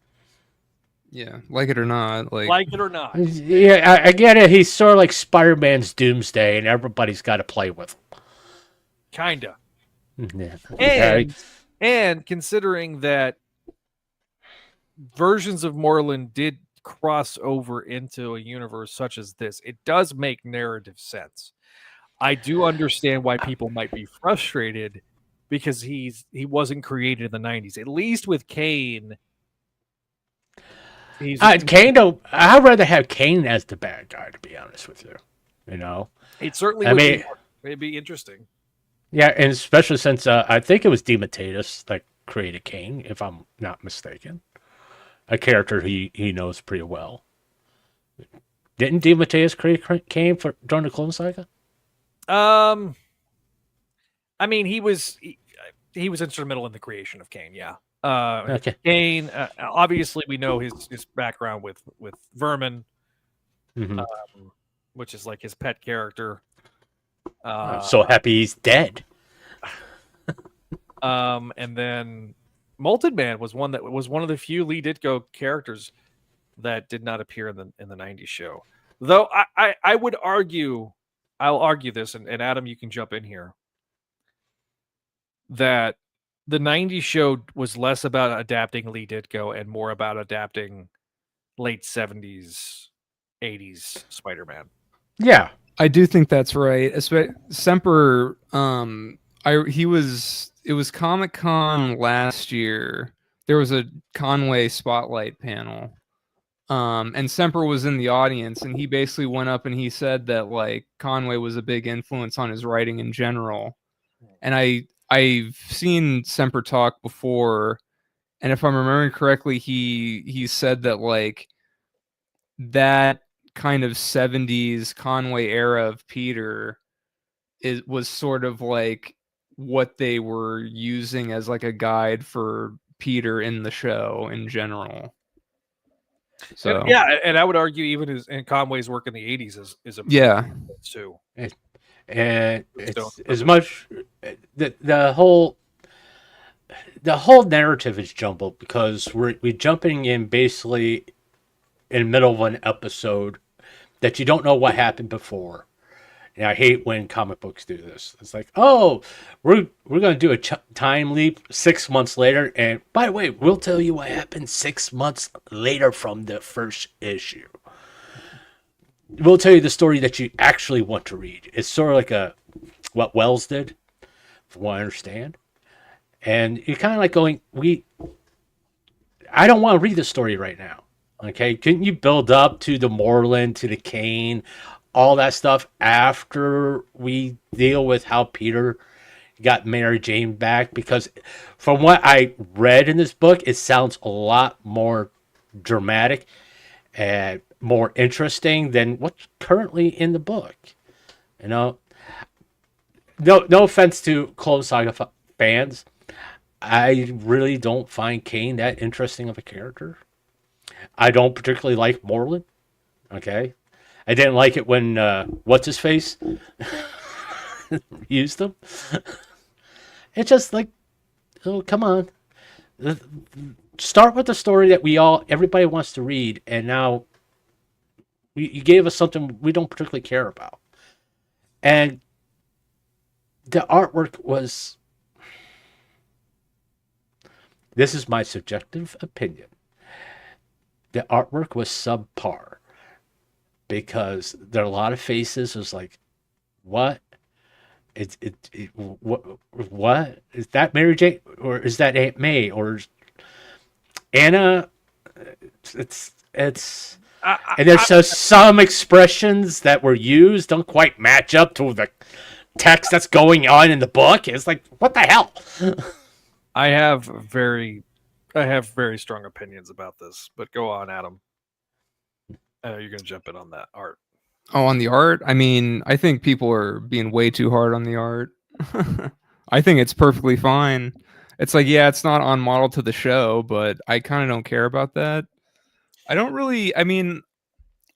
[SPEAKER 2] Yeah, like it or not.
[SPEAKER 1] Like it or not.
[SPEAKER 3] Yeah, I get it. He's sort of like Spider-Man's Doomsday, and everybody's got to play with him.
[SPEAKER 1] Kinda.
[SPEAKER 3] Yeah.
[SPEAKER 1] And considering that versions of Moreland did cross over into a universe such as this, it does make narrative sense. I do understand why people might be frustrated because he wasn't created in the 90s. At least with Kane,
[SPEAKER 4] he's
[SPEAKER 3] Kane. I'd rather have Kane as the bad guy, to be honest with you. You know,
[SPEAKER 4] it certainly
[SPEAKER 3] I
[SPEAKER 4] would
[SPEAKER 3] mean-
[SPEAKER 4] be, it'd be interesting.
[SPEAKER 3] yeah, and especially since I think it was DeMatteis that created Kane, if I'm not mistaken, a character he knows pretty well. Didn't DeMatteis create Kane during the Clone Saga?
[SPEAKER 4] I mean, he was instrumental in the creation of Kane. Yeah.
[SPEAKER 3] Okay.
[SPEAKER 4] Kane. Obviously, we know his background with Vermin,
[SPEAKER 3] Mhm.
[SPEAKER 4] which is like his pet character.
[SPEAKER 3] I'm so happy he's dead.
[SPEAKER 4] And then Molten Man was one of the few Lee Ditko characters that did not appear in the 90s show. Though I would argue, I'll argue this, and Adam, you can jump in here, that the 90s show was less about adapting Lee Ditko and more about adapting late 70s, 80s Spider-Man.
[SPEAKER 3] Yeah.
[SPEAKER 2] I do think that's right. Semper, it was Comic-Con last year. There was a Conway spotlight panel. And Semper was in the audience, and he basically went up and he said that like Conway was a big influence on his writing in general. And I've seen Semper talk before, and if I'm remembering correctly, he said that like that kind of 70s Conway era of Peter was sort of like what they were using as like a guide for Peter in the show in general. So
[SPEAKER 4] and I would argue even in Conway's work in the 80s is a
[SPEAKER 2] yeah,
[SPEAKER 4] too.
[SPEAKER 3] And it's as much the whole narrative is jumbled because we're jumping in basically in the middle of an episode that you don't know what happened before. And I hate when comic books do this. It's like, oh, we're going to do a time leap 6 months later, and by the way, we'll tell you what happened 6 months later from the first issue. We'll tell you the story that you actually want to read. It's sort of like what Wells did, from what I understand. And you're kind of like going, I don't want to read this story right now. Okay, couldn't you build up to the Moreland, to the Kane, all that stuff after we deal with how Peter got Mary Jane back? Because from what I read in this book, it sounds a lot more dramatic and more interesting than what's currently in the book. You know, no offense to Clone Saga fans, I really don't find Kane that interesting of a character. I don't particularly like Moreland. Okay, I didn't like it when what's his face used him. It's just like, oh, come on, start with the story that everybody wants to read, and now you gave us something we don't particularly care about, and the artwork was. This is my subjective opinion. The artwork was subpar because there are a lot of faces. It was like, what? What is that? Mary Jane, or is that Aunt May, or Anna? It's and there's just some expressions that were used don't quite match up to the text that's going on in the book. It's like, what the hell?
[SPEAKER 4] I have very strong opinions about this, but go on, Adam. I know you're going to jump in on that art.
[SPEAKER 2] Oh, on the art? I mean, I think people are being way too hard on the art. I think it's perfectly fine. It's like, yeah, it's not on model to the show, but I kind of don't care about that. I don't really, I mean,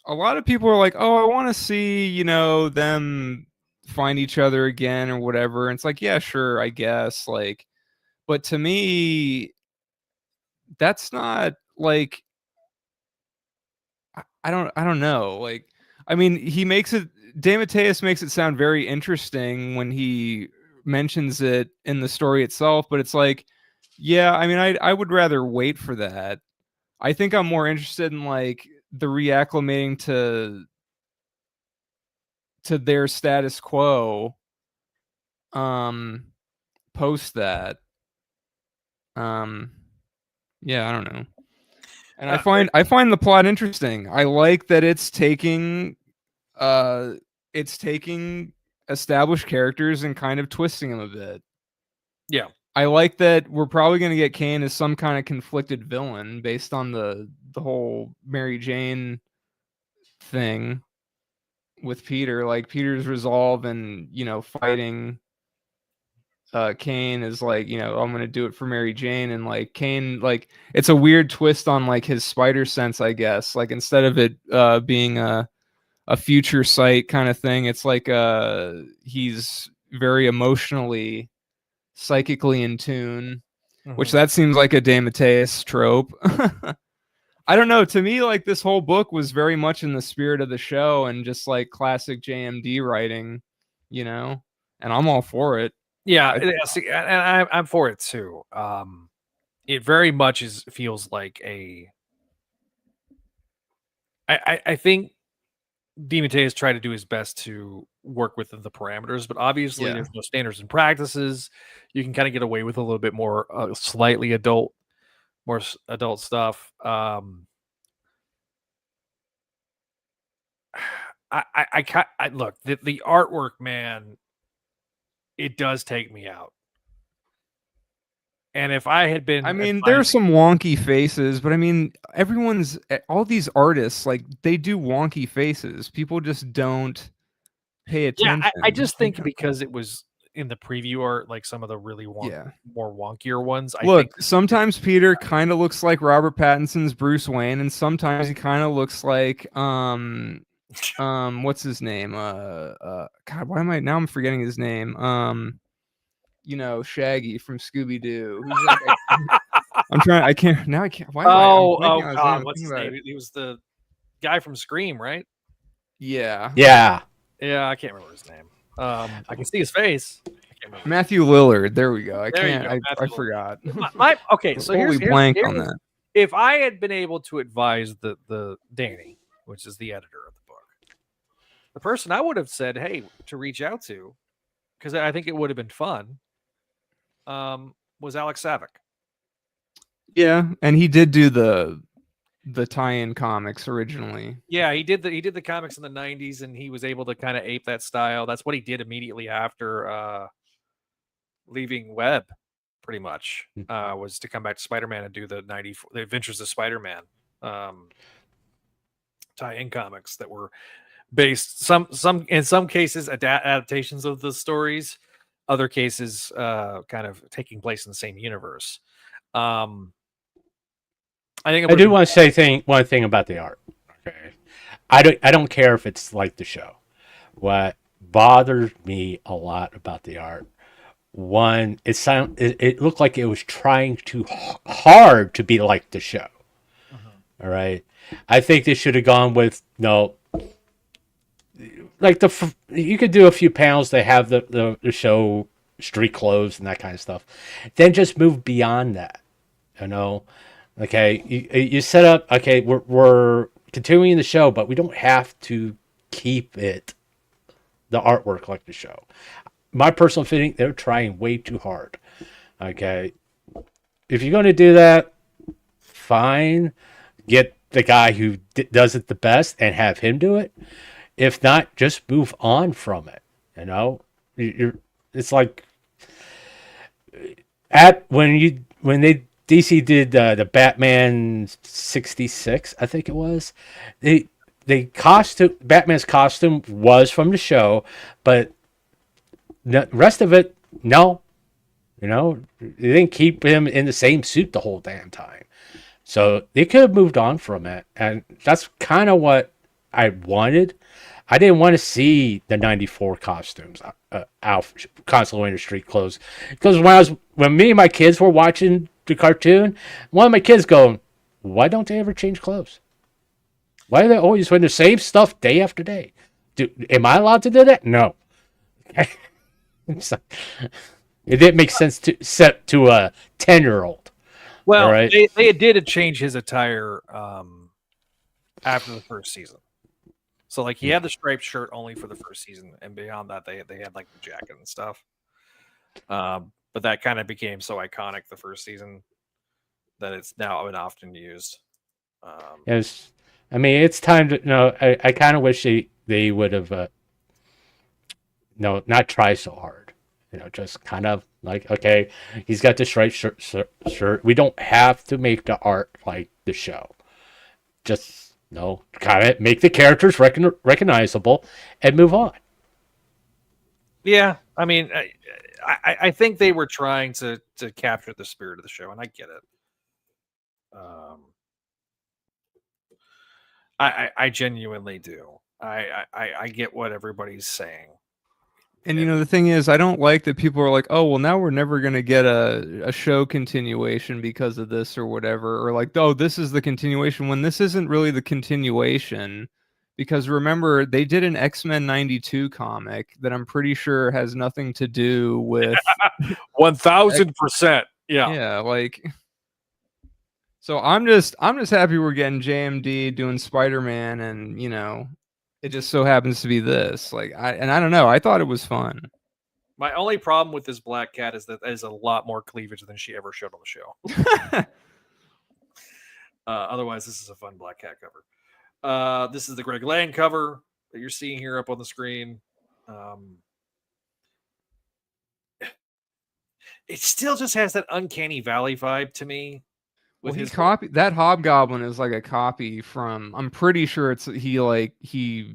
[SPEAKER 2] a lot of people are like, oh, I want to see, them find each other again or whatever. And it's like, yeah, sure, I guess. Like, but to me, that's not like, I don't know. Like, I mean, DeMatteis makes it sound very interesting when he mentions it in the story itself, but it's like, yeah, I mean, I would rather wait for that. I think I'm more interested in like the reacclimating to their status quo post that. Yeah, I don't know. And I find the plot interesting. I like that it's taking established characters and kind of twisting them a bit.
[SPEAKER 4] Yeah.
[SPEAKER 2] I like that we're probably going to get Kane as some kind of conflicted villain based on the whole Mary Jane thing with Peter. Like Peter's resolve and, fighting Kane is like, I'm going to do it for Mary Jane. And like Kane, like it's a weird twist on like his spider sense, I guess. Like instead of it being a future sight kind of thing, it's like he's very emotionally, psychically in tune, which that seems like a DeMatteis trope. I don't know. To me, like this whole book was very much in the spirit of the show and just like classic JMD writing, and I'm all for it.
[SPEAKER 4] Yeah, and I'm for it too. It very much feels like I think DeMatteis tried to do his best to work within the parameters, but obviously there's no standards and practices. You can kind of get away with a little bit more slightly more adult stuff. I look, the artwork, man, it does take me out. And if I had been,
[SPEAKER 2] there's some wonky faces, but all these artists, like they do wonky faces. People just don't pay attention.
[SPEAKER 4] Yeah, I just think because it was in the preview art, like some of the really more wonkier ones.
[SPEAKER 2] Sometimes Peter kind of looks like Robert Pattinson's Bruce Wayne, and sometimes he kind of looks like what's his name? God, why am I now? I'm forgetting his name. Shaggy from Scooby Doo. I'm trying. I can't. Why?
[SPEAKER 4] God, what's his name? He was the guy from Scream, right?
[SPEAKER 2] Yeah.
[SPEAKER 3] Yeah.
[SPEAKER 4] I can't remember his name. I can see his face.
[SPEAKER 2] Matthew Lillard. There we go. I forgot.
[SPEAKER 4] Okay, so
[SPEAKER 2] totally blanked on that.
[SPEAKER 4] If I had been able to advise the Danny, which is the editor of the book, the person I would have said, hey, to reach out to, because I think it would have been fun, was Alex Savick.
[SPEAKER 2] Yeah, and he did do the tie-in comics originally.
[SPEAKER 4] Yeah, he did the comics in the 90s, and he was able to kind of ape that style. That's what he did immediately after leaving Web, pretty much, was to come back to Spider-Man and do the Adventures of Spider-Man tie-in comics that were based in some cases adaptations of the stories, other cases kind of taking place in the same universe. I do
[SPEAKER 3] want to say one thing about the art. Okay, I don't care if it's like the show. What bothered me a lot about the art, one, it looked like it was trying too hard to be like the show. All right, I think they should have gone with like you could do a few panels that have the show street clothes and that kind of stuff, then just move beyond that. Okay, you set up. Okay, we're continuing the show, but we don't have to keep it the artwork like the show. My personal feeling, they're trying way too hard. Okay, if you're going to do that, fine. Get the guy who does it the best and have him do it. If not, just move on from it. It's like when DC did the Batman 66, I think it was. Batman's costume was from the show, but the rest of it, no. They didn't keep him in the same suit the whole damn time. So they could have moved on from it, and that's kind of what I wanted. I didn't want to see the 94 costumes out constantly wearing the street clothes, because when me and my kids were watching the cartoon, one of my kids going, why don't they ever change clothes? Why are they always wearing the same stuff day after day? Am I allowed to do that? No. It didn't make sense to set to a 10-year-old.
[SPEAKER 4] Well,
[SPEAKER 3] right?
[SPEAKER 4] they did change his attire after the first season. So like he had the striped shirt only for the first season, and beyond that they had like the jacket and stuff. But that kind of became so iconic the first season that it's now been often used.
[SPEAKER 3] Yes, I mean it's time to. No, I kind of wish they would have. No, not try so hard. Just kind of like, okay, he's got the striped shirt. We don't have to make the art like the show. Just kind of make the characters recognizable and move on.
[SPEAKER 4] Yeah, I mean, I think they were trying to capture the spirit of the show, and I get it. I genuinely do. I get what everybody's saying.
[SPEAKER 2] And the thing is, I don't like that people are like, oh, well, now we're never going to get a show continuation because of this or whatever. Or like, oh, this is the continuation when this isn't really the continuation. Because remember, they did an X-Men 92 comic that I'm pretty sure has nothing to do with
[SPEAKER 4] 1000%. Yeah.
[SPEAKER 2] Yeah, like. So I'm just happy we're getting JMD doing Spider-Man, and it just so happens to be this. Like, I don't know. I thought it was fun.
[SPEAKER 4] My only problem with this Black Cat is that there's a lot more cleavage than she ever showed on the show. Otherwise, this is a fun Black Cat cover. This is the Greg Land cover that you're seeing here up on the screen. It still just has that Uncanny Valley vibe to me.
[SPEAKER 2] Well, that Hobgoblin is like a copy from. I'm pretty sure he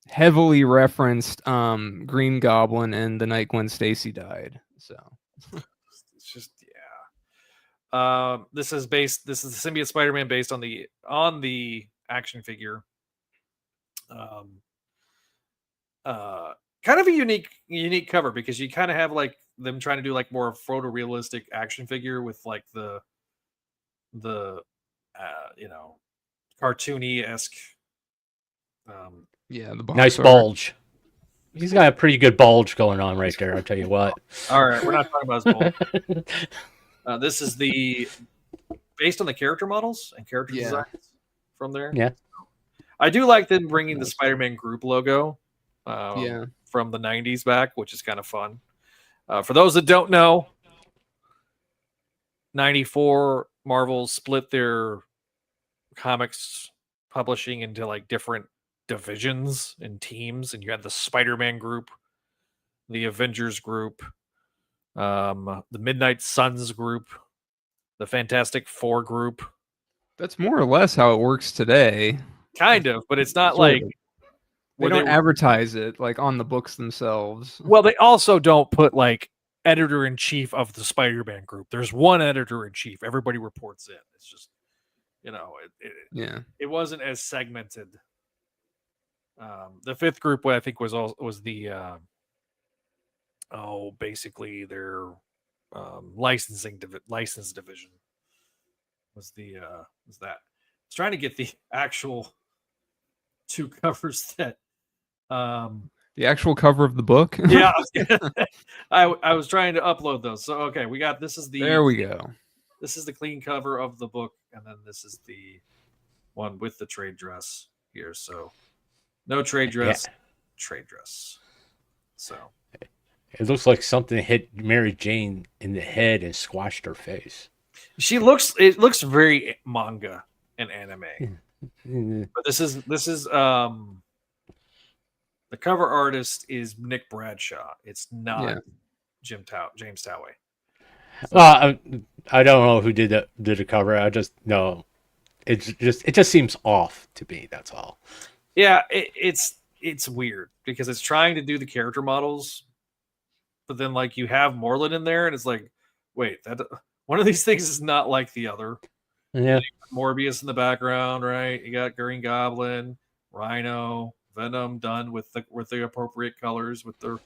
[SPEAKER 2] heavily referenced Green Goblin and the night Gwen Stacy died. So
[SPEAKER 4] it's just This is the symbiote Spider-Man based on the action figure. Kind of a unique cover because you kind of have like them trying to do like more photorealistic action figure with like the cartoony-esque
[SPEAKER 2] the
[SPEAKER 3] nice bulge. He's got a pretty good bulge going on right there, I'll tell you what.
[SPEAKER 4] All right, we're not talking about his bulge. This is based on the character models and character designs from there.
[SPEAKER 3] Yeah,
[SPEAKER 4] I do like them bringing the Spider-Man group logo from the 90s back, which is kind of fun. For those that don't know, 94 Marvel split their comics publishing into like different divisions and teams, and you had the Spider-Man group, the Avengers group, the Midnight Suns group, the Fantastic Four group.
[SPEAKER 2] That's more or less how it works today.
[SPEAKER 4] Kind of, but it's not like
[SPEAKER 2] they don't advertise it like on the books themselves.
[SPEAKER 4] Well, they also don't put like editor-in-chief of the Spider-Man group. There's one editor-in-chief. Everybody reports in. It's just, it wasn't as segmented. The fifth group, I think, was the basically their license division was that. I was trying to get the actual two covers that
[SPEAKER 2] the actual cover of the book.
[SPEAKER 4] Yeah. I was trying to upload those. So okay, there we go. This is the clean cover of the book, and then this is the one with the trade dress here. So no trade dress, trade dress. So
[SPEAKER 3] it looks like something hit Mary Jane in the head and squashed her face.
[SPEAKER 4] It looks very manga and anime. But this is the cover artist is Nick Bradshaw. It's not James Towey.
[SPEAKER 3] I don't know who did the cover. I just know it just seems off to me. That's all.
[SPEAKER 4] Yeah, it's weird because it's trying to do the character models, but then like you have Moreland in there, and it's like, wait, that one of these things is not like the other.
[SPEAKER 3] Yeah,
[SPEAKER 4] Morbius in the background, right? You got Green Goblin, Rhino, Venom done with the appropriate colors with the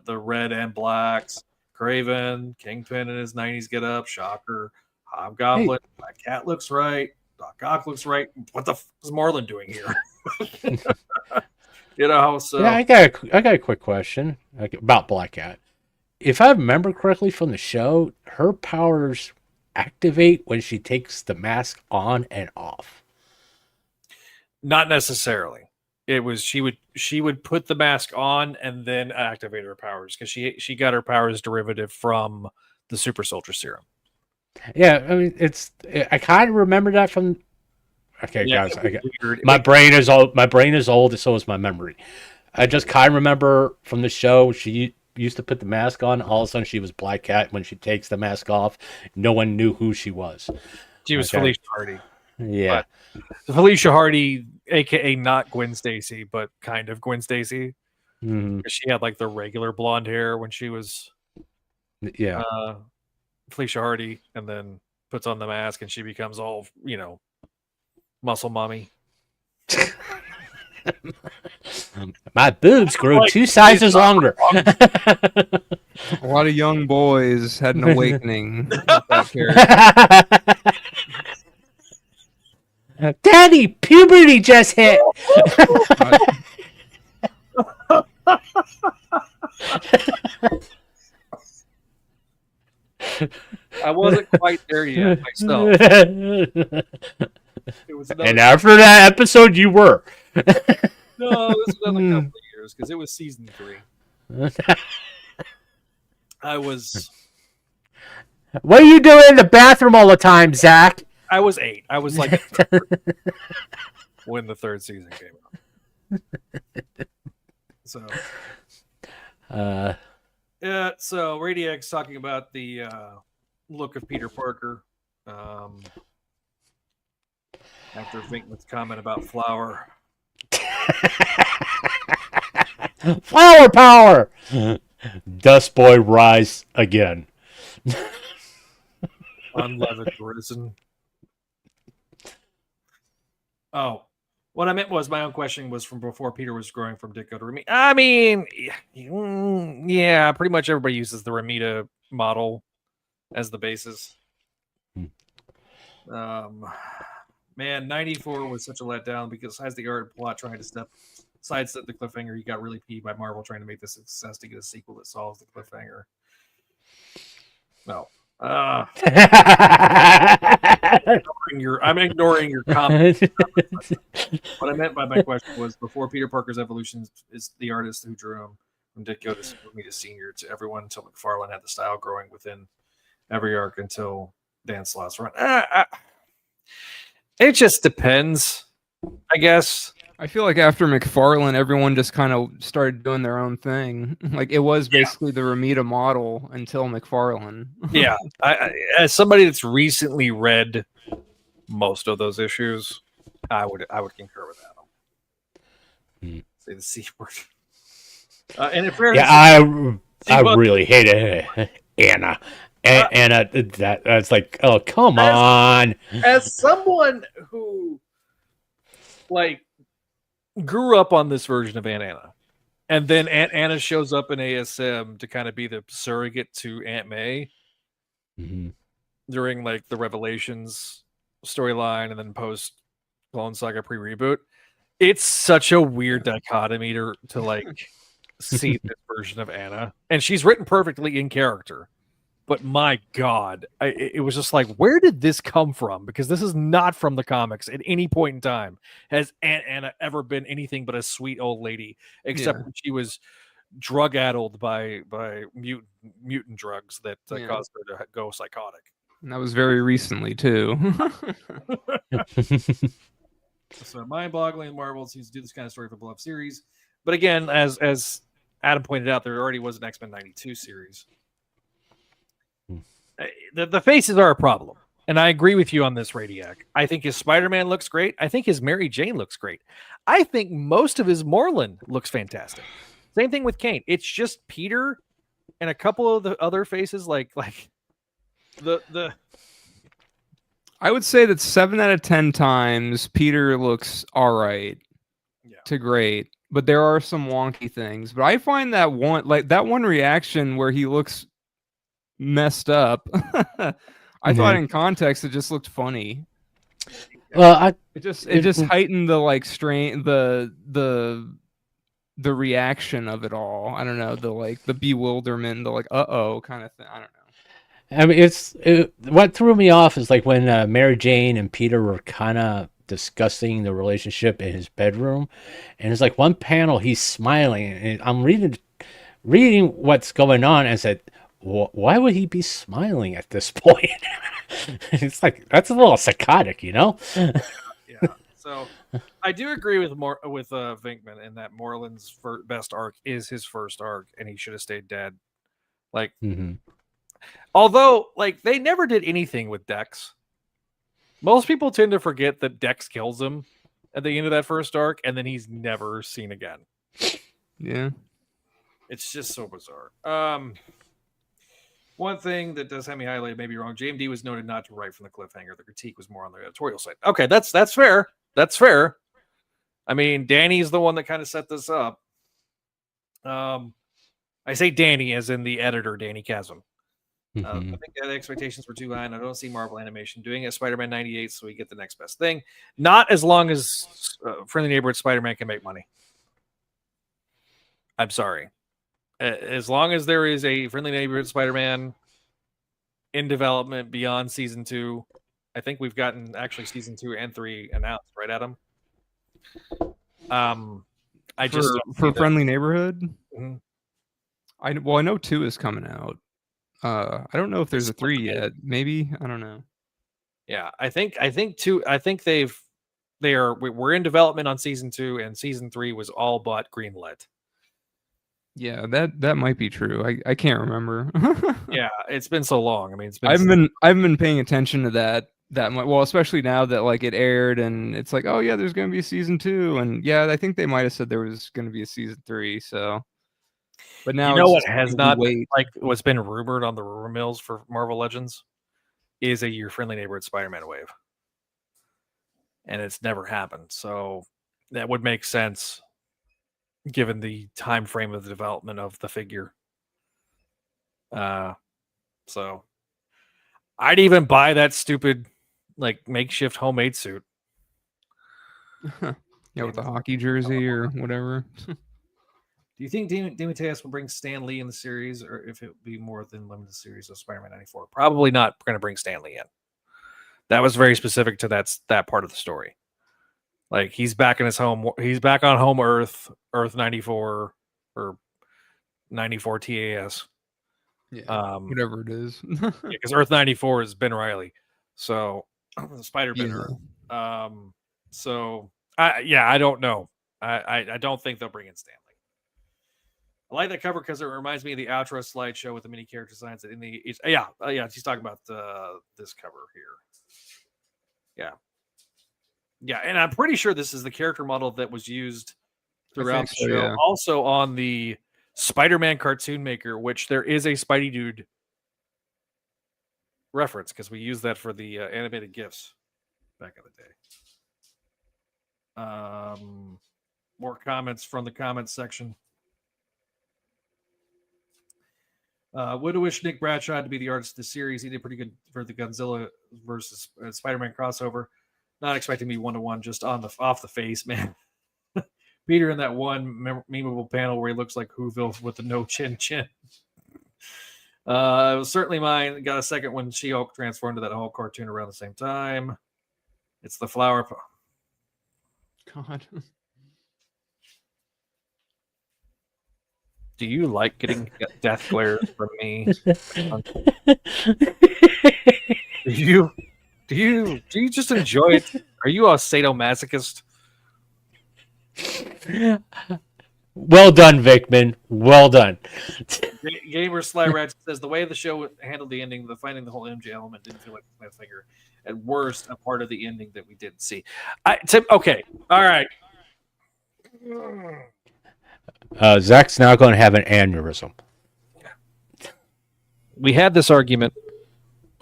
[SPEAKER 4] red and blacks. Craven, Kingpin in his 90s get up, Shocker, Hobgoblin, Black Cat looks right, Doc Ock looks right. What the f is Moreland doing here? So
[SPEAKER 3] yeah, I got a quick question about Black Cat. If I remember correctly from the show, her powers activate when she takes the mask on and off.
[SPEAKER 4] Not necessarily. It was she would put the mask on and then activate her powers because she got her powers derivative from the super soldier serum.
[SPEAKER 3] Yeah, I mean I kind of remember that from Okay,
[SPEAKER 1] Yeah,
[SPEAKER 3] guys.
[SPEAKER 1] it was weird.
[SPEAKER 3] My brain is old. My brain is old, so is my memory. I just kind of remember from the show, she used to put the mask on. All of a sudden, she was Black Cat. When she takes the mask off, no one knew who she was.
[SPEAKER 1] She was
[SPEAKER 3] Okay.
[SPEAKER 1] Felicia Hardy.
[SPEAKER 3] Yeah.
[SPEAKER 1] Felicia Hardy, aka not Gwen Stacy, but kind of Gwen Stacy.
[SPEAKER 3] Mhm.
[SPEAKER 1] She had like the regular blonde hair when she was
[SPEAKER 3] Yeah.
[SPEAKER 1] Felicia Hardy, and then puts on the mask and she becomes all, muscle mommy.
[SPEAKER 3] My boobs grew 2 sizes longer.
[SPEAKER 2] A lot of young boys had an awakening with that character.
[SPEAKER 3] Daddy, puberty just hit.
[SPEAKER 1] I wasn't quite there yet myself.
[SPEAKER 3] And
[SPEAKER 1] It was another,
[SPEAKER 3] after that episode, you were.
[SPEAKER 1] no, it was another couple of years because it was season 3. I was
[SPEAKER 3] What are you doing in the bathroom all the time, Zach?
[SPEAKER 1] 8. I was like when the 3rd season came out. So yeah, so Radiac's talking about the look of Peter Parker. After Vinkman's comment about flour.
[SPEAKER 3] Flower power. Dust Boy rise again.
[SPEAKER 1] Unleavened risen. Oh, what I meant was my own question was from before Peter was growing from Ditko to Ramita. I mean, yeah, pretty much everybody uses the Ramita model as the basis. Man, 94 was such a letdown because besides the art plot trying to sidestep the cliffhanger, he got really peeved by Marvel trying to make this a success to get a sequel that solves the cliffhanger. No. I'm ignoring your comment. What I meant by my question was before Peter Parker's evolution is the artist who drew him from Ditko to Ramita Senior to everyone until McFarlane had the style growing within every arc until Dan Slott's run. It just depends, I guess.
[SPEAKER 2] I feel like after McFarlane, everyone just kind of started doing their own thing. Like it was basically the Ramita model until McFarlane.
[SPEAKER 1] Yeah, I, as somebody that's recently read most of those issues, I would concur with that. Say the C word. And in fairness,
[SPEAKER 3] I really hated Anna. Anna, that's like, oh, come on.
[SPEAKER 1] As someone who grew up on this version of Aunt Anna, and then Aunt Anna shows up in ASM to kind of be the surrogate to Aunt May during the Revelations storyline and then post Clone Saga pre-reboot. It's such a weird dichotomy to see this version of Anna, and she's written perfectly in character. But my God, it was just like, where did this come from? Because this is not from the comics at any point in time. Has Aunt Anna ever been anything but a sweet old lady, except when she was drug-addled by mutant drugs that caused her to go psychotic.
[SPEAKER 2] And that was very recently, too.
[SPEAKER 1] So mind-boggling Marvel seems to do this kind of story for beloved series. But again, as Adam pointed out, there already was an X-Men 92 series. The faces are a problem. And I agree with you on this, Radiac. I think his Spider-Man looks great. I think his Mary Jane looks great. I think most of his Moreland looks fantastic. Same thing with Kane. It's just Peter and a couple of the other faces like the
[SPEAKER 2] I would say that 7 out of 10 times Peter looks all right to great, but there are some wonky things. But I find that one reaction where he looks messed up. I thought in context it just looked funny.
[SPEAKER 3] Well,
[SPEAKER 2] it just heightened the strain, the reaction of it all. I don't know, the bewilderment, the uh-oh kind of thing. I don't know.
[SPEAKER 3] I mean, what threw me off is when Mary Jane and Peter were kind of discussing the relationship in his bedroom, and it's one panel he's smiling, and I'm reading what's going on, and said, why would he be smiling at this point? It's that's a little psychotic, you know?
[SPEAKER 1] Yeah. So I do agree with Vinkman in that Moreland's best arc is his first arc, and he should have stayed dead. Like, although like they never did anything with Dex. Most people tend to forget that Dex kills him at the end of that first arc, and then he's never seen again.
[SPEAKER 2] Yeah,
[SPEAKER 1] it's just so bizarre. One thing that does have me highlighted, maybe wrong. JMD was noted not to write from the cliffhanger. The critique was more on the editorial side. Okay, that's fair. That's fair. I mean, Danny's the one that kind of set this up. I say Danny as in the editor, Danny Chasm. I think the expectations were too high, and I don't see Marvel Animation doing it. Spider-Man 98, so we get the next best thing. Not as long as Friendly Neighborhood Spider-Man can make money. I'm sorry. As long as there is a Friendly Neighborhood Spider-Man in development beyond season 2, I think we've gotten actually season 2 and 3 announced, right, Adam?
[SPEAKER 2] For Friendly Neighborhood.
[SPEAKER 1] Mm-hmm.
[SPEAKER 2] I know 2 is coming out. I don't know if there's a 3 yet. Maybe, I don't know.
[SPEAKER 1] Yeah, I think 2. I think we're in development on season 2, and season 3 was all but greenlit.
[SPEAKER 2] Yeah, that might be true. I can't remember.
[SPEAKER 1] Yeah, it's been so long. I mean,
[SPEAKER 2] I've been paying attention to that much. Well, especially now that like it aired, and it's like, oh yeah, there's gonna be a season 2, and yeah, I think they might have said there was gonna be a season 3. So. But now,
[SPEAKER 1] you know what has not been, like what's been rumored on the rumor mills for Marvel Legends is Your Friendly Neighborhood Spider-Man wave, and it's never happened. So that would make sense given the time frame of the development of the figure. So I'd even buy that stupid like makeshift homemade suit.
[SPEAKER 2] Yeah, with the hockey jersey or whatever.
[SPEAKER 1] Do you think DeMatteis will bring Stan Lee in the series, or if it would be more than limited series of Spider-Man 94? Probably not going to bring Stan Lee in. That was very specific to that part of the story. Like he's back in his home. He's back on home Earth 94 or 94 TAS.
[SPEAKER 2] Yeah, whatever it is.
[SPEAKER 1] Because Earth 94 is Ben Reilly. So Spider-Man. Yeah. I don't know. I don't think they'll bring in Stan Lee. I like that cover because it reminds me of the outro slideshow with the mini character designs. She's talking about this cover here. Yeah, and I'm pretty sure this is the character model that was used throughout the show. Yeah. Also on the Spider-Man cartoon maker, which there is a Spideydude reference because we used that for the animated GIFs back in the day. More comments from the comments section. Would have wished Nick Bradshaw to be the artist of the series. He did pretty good for the Godzilla versus Spider-Man crossover. Not expecting me 1-to-1 just off the face, man. Peter in that one memeable panel where he looks like Whoville with the no chin. It was certainly mine. Got a second when She-Hulk transformed to that whole cartoon around the same time. It's the flower.
[SPEAKER 2] God.
[SPEAKER 1] Do you like getting death glares from me? Do you just enjoy it? Are you a sadomasochist?
[SPEAKER 3] Well done, Vickman. Well done.
[SPEAKER 1] Gamer Slyrat says the way the show handled the ending, finding the whole MJ element didn't feel like a cliffhanger. At worst, a part of the ending that we didn't see. Okay, all right.
[SPEAKER 3] Zach's now going to have an aneurysm.
[SPEAKER 1] We had this argument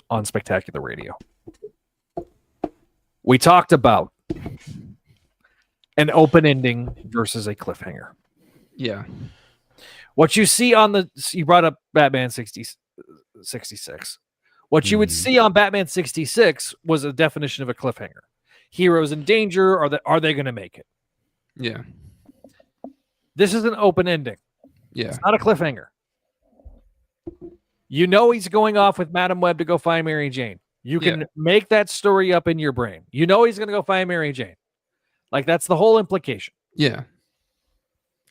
[SPEAKER 1] on Spectacular Radio. We talked about an open ending versus a cliffhanger.
[SPEAKER 2] Yeah.
[SPEAKER 1] What you see on you brought up Batman 66. What you would see on Batman 66 was a definition of a cliffhanger. Heroes in danger, are they going to make it?
[SPEAKER 2] Yeah.
[SPEAKER 1] This is an open ending.
[SPEAKER 2] Yeah.
[SPEAKER 1] It's not a cliffhanger. You know he's going off with Madam Web to go find Mary Jane. You can make that story up in your brain. You know he's going to go find Mary Jane. Like, that's the whole implication.
[SPEAKER 2] Yeah.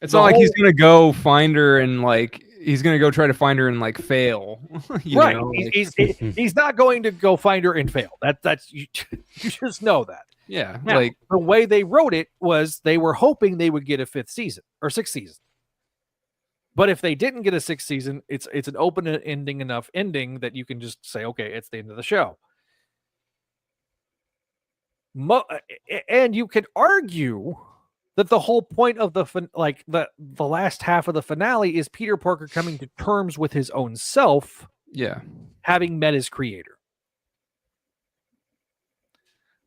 [SPEAKER 2] It's not like he's going to go find her and, like, he's going to go try to find her and, like, fail.
[SPEAKER 1] Right. He's not going to go find her and fail. That's you just know that.
[SPEAKER 2] Yeah,
[SPEAKER 1] Now,
[SPEAKER 2] like
[SPEAKER 1] the way they wrote it was they were hoping they would get a 5th season or 6th season. But if they didn't get a 6th season, it's an open ending enough ending that you can just say, okay, it's the end of the show. And you could argue that the whole point of the last half of the finale is Peter Parker coming to terms with his own self,
[SPEAKER 2] yeah.
[SPEAKER 1] having met his creator.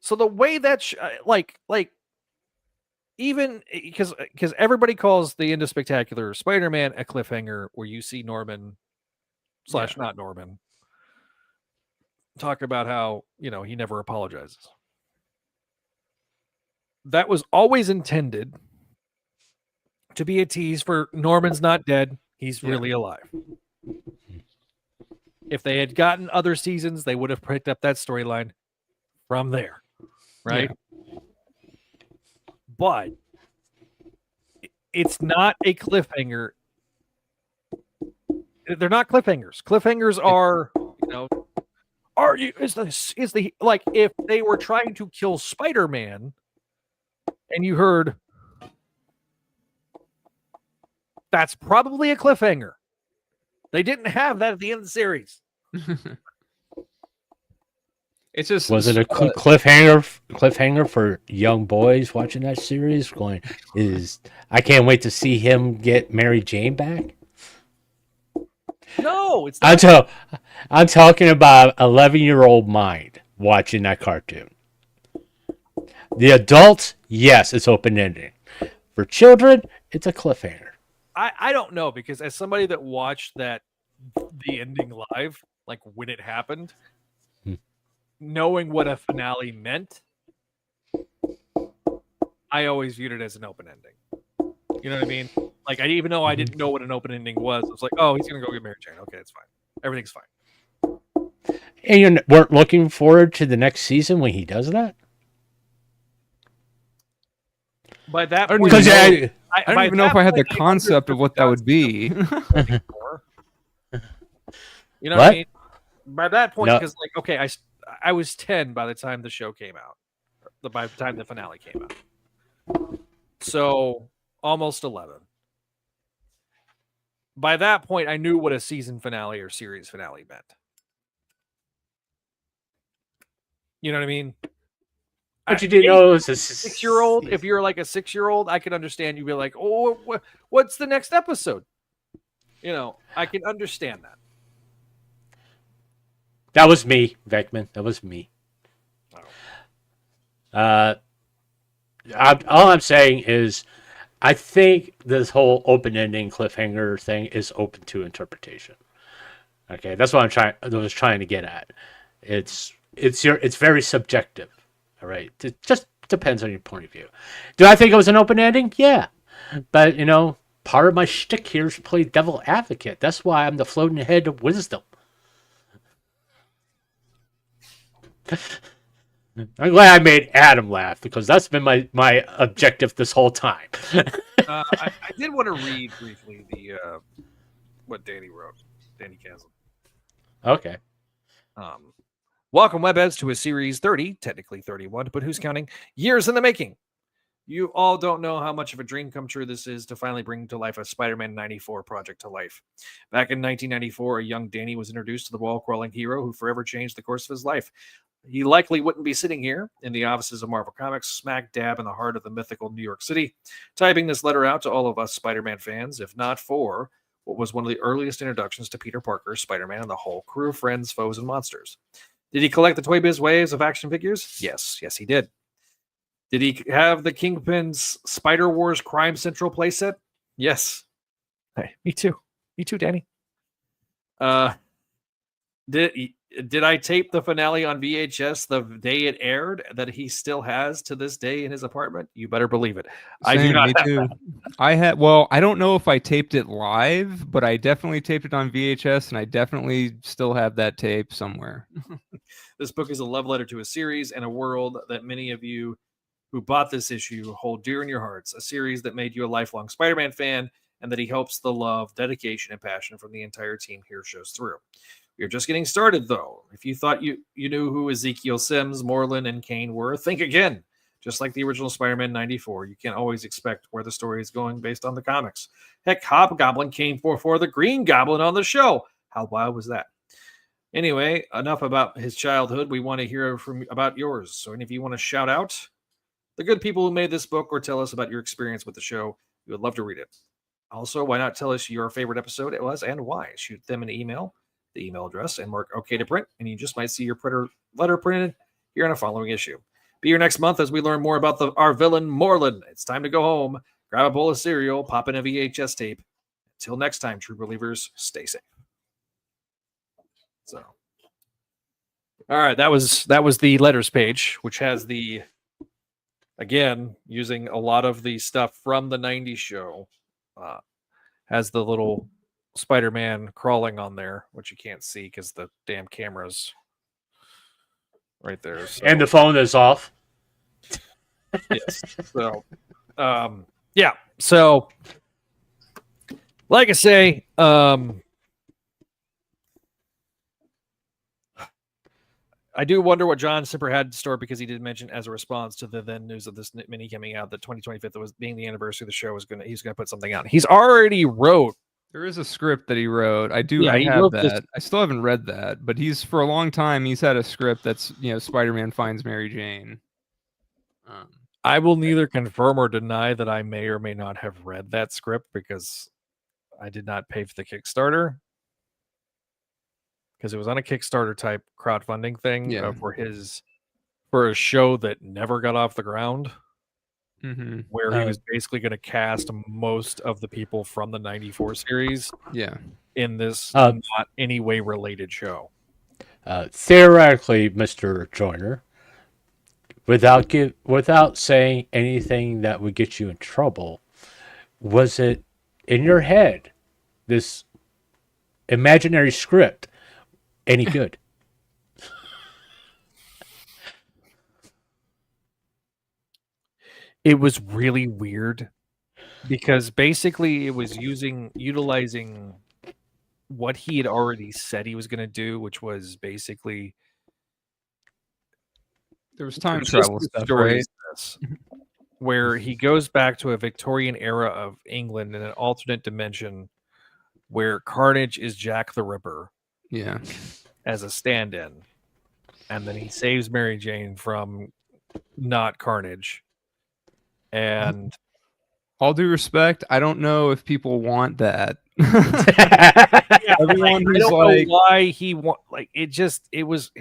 [SPEAKER 1] So the way that even because everybody calls the end of Spectacular Spider-Man a cliffhanger where you see Norman / not Norman talk about how, he never apologizes. That was always intended to be a tease for Norman's not dead. He's really alive. If they had gotten other seasons, they would have picked up that storyline from there. Right? Yeah. But it's not a cliffhanger. They're not cliffhangers. Cliffhangers are, if they were trying to kill Spider-Man and you heard that's probably a cliffhanger. They didn't have that at the end of the series.
[SPEAKER 2] It's just
[SPEAKER 3] was it a cliffhanger for young boys watching that series? I can't wait to see him get Mary Jane back.
[SPEAKER 1] No, it's not.
[SPEAKER 3] I'm talking about 11-year-old mind watching that cartoon. The adults, yes, it's open ending. For children, it's a cliffhanger.
[SPEAKER 1] I don't know, because as somebody that watched the ending live, like when it happened. Knowing what a finale meant, I always viewed it as an open ending. You know what I mean? Like, even though I didn't know what an open ending was, I was like, oh, he's going to go get Mary Jane. Okay, it's fine. Everything's fine.
[SPEAKER 3] And you weren't looking forward to the next season when he does that?
[SPEAKER 1] By that point,
[SPEAKER 2] I don't even know if I had the concept of what that would be.
[SPEAKER 1] You know what I mean? By that point, because okay, I was 10 by the time the show came out. By the time the finale came out. So, almost 11. By that point, I knew what a season finale or series finale meant. You know what I mean?
[SPEAKER 3] But you didn't know it was a
[SPEAKER 1] 6-year-old. If you're like a 6-year-old, I could understand. You'd be like, oh, what's the next episode? I can understand that.
[SPEAKER 3] That was me, Beckman. That was me.
[SPEAKER 1] Oh.
[SPEAKER 3] All I'm saying is, I think this whole open-ending cliffhanger thing is open to interpretation. Okay, that's what I was trying to get at. It's very subjective. All right, it just depends on your point of view. Do I think it was an open ending? Yeah, but part of my shtick here is to play devil advocate. That's why I'm the floating head of wisdom. I'm glad I made Adam laugh, because that's been my objective this whole time.
[SPEAKER 1] I did want to read briefly what Danny wrote. Danny Castle.
[SPEAKER 3] Okay.
[SPEAKER 1] Welcome, webheads, to a series 30, technically 31, but who's counting? Years in the making. You all don't know how much of a dream come true this is to finally bring to life a Spider-Man 94 project to life. Back in 1994, a young Danny was introduced to the wall-crawling hero who forever changed the course of his life. He likely wouldn't be sitting here in the offices of Marvel Comics, smack dab in the heart of the mythical New York City, typing this letter out to all of us Spider-Man fans, if not for what was one of the earliest introductions to Peter Parker, Spider-Man, and the whole crew of friends, foes, and monsters. Did he collect the Toy Biz waves of action figures? Yes, he did. Did he have the Kingpin's Spider Wars Crime Central playset? Yes. Hey, me too, Danny. Did I tape the finale on VHS the day it aired that he still has to this day in his apartment? You better believe it. I do not.
[SPEAKER 2] Me too. I don't know if I taped it live, but I definitely taped it on VHS, and I definitely still have that tape somewhere.
[SPEAKER 1] This book is a love letter to a series and a world that many of you who bought this issue hold dear in your hearts. A series that made you a lifelong Spider-Man fan, and that he hopes the love, dedication, and passion from the entire team here shows through. You're just getting started, though. If you thought you knew who Ezekiel Sims, Moreland, and Kane were, think again.
[SPEAKER 4] Just like the original Spider-Man 94, you can't always expect where the story is going based on the comics. Heck, Hobgoblin came before the Green Goblin on the show. How wild was that? Anyway, enough about his childhood. We want to hear about yours. So if you want to shout out the good people who made this book or tell us about your experience with the show, we would love to read it. Also, why not tell us your favorite episode it was and why? Shoot them an email, the email address, and mark OK to print, and you just might see your letter printed here in a following issue. Be here next month as we learn more about our villain, Moreland. It's time to go home, grab a bowl of cereal, pop in a VHS tape. Until next time, true believers, stay safe. So, all right, that was the letters page, which has the, again, using a lot of the stuff from the 90s show, has the little Spider-Man crawling on there, which you can't see because the damn camera's right there. So.
[SPEAKER 3] And the phone is off.
[SPEAKER 4] Yes. So, yeah. So, like I say, I do wonder what John Simper had in store, because he did mention, as a response to the then news of this mini coming out, that 2025 was being the anniversary of the show, he's gonna put something out. He's already wrote.
[SPEAKER 2] There is a script that he wrote. I
[SPEAKER 4] he
[SPEAKER 2] have
[SPEAKER 4] wrote
[SPEAKER 2] that.
[SPEAKER 4] this.
[SPEAKER 2] I still haven't read that, but for a long time he's had a script that's, Spider-Man finds Mary Jane.
[SPEAKER 4] I will neither confirm or deny that I may or may not have read that script, because I did not pay for the Kickstarter, because it was on a Kickstarter type crowdfunding thing for a show that never got off the ground.
[SPEAKER 2] Mm-hmm.
[SPEAKER 4] Where he was basically going to cast most of the people from the 94 series in this not any way related show.
[SPEAKER 3] Theoretically, Mr. Joyner, without saying anything that would get you in trouble, was it in your head, this imaginary script, any good?
[SPEAKER 4] It was really weird, because basically it was utilizing what he had already said he was going to do, which was basically
[SPEAKER 2] there was time travel stuff, right?
[SPEAKER 4] Where he goes back to a Victorian era of England in an alternate dimension where Carnage is Jack the Ripper.
[SPEAKER 2] Yeah.
[SPEAKER 4] As a stand-in. And then he saves Mary Jane from not Carnage. And
[SPEAKER 2] all due respect, I don't know if people want that.
[SPEAKER 4] Everyone I don't know why he it's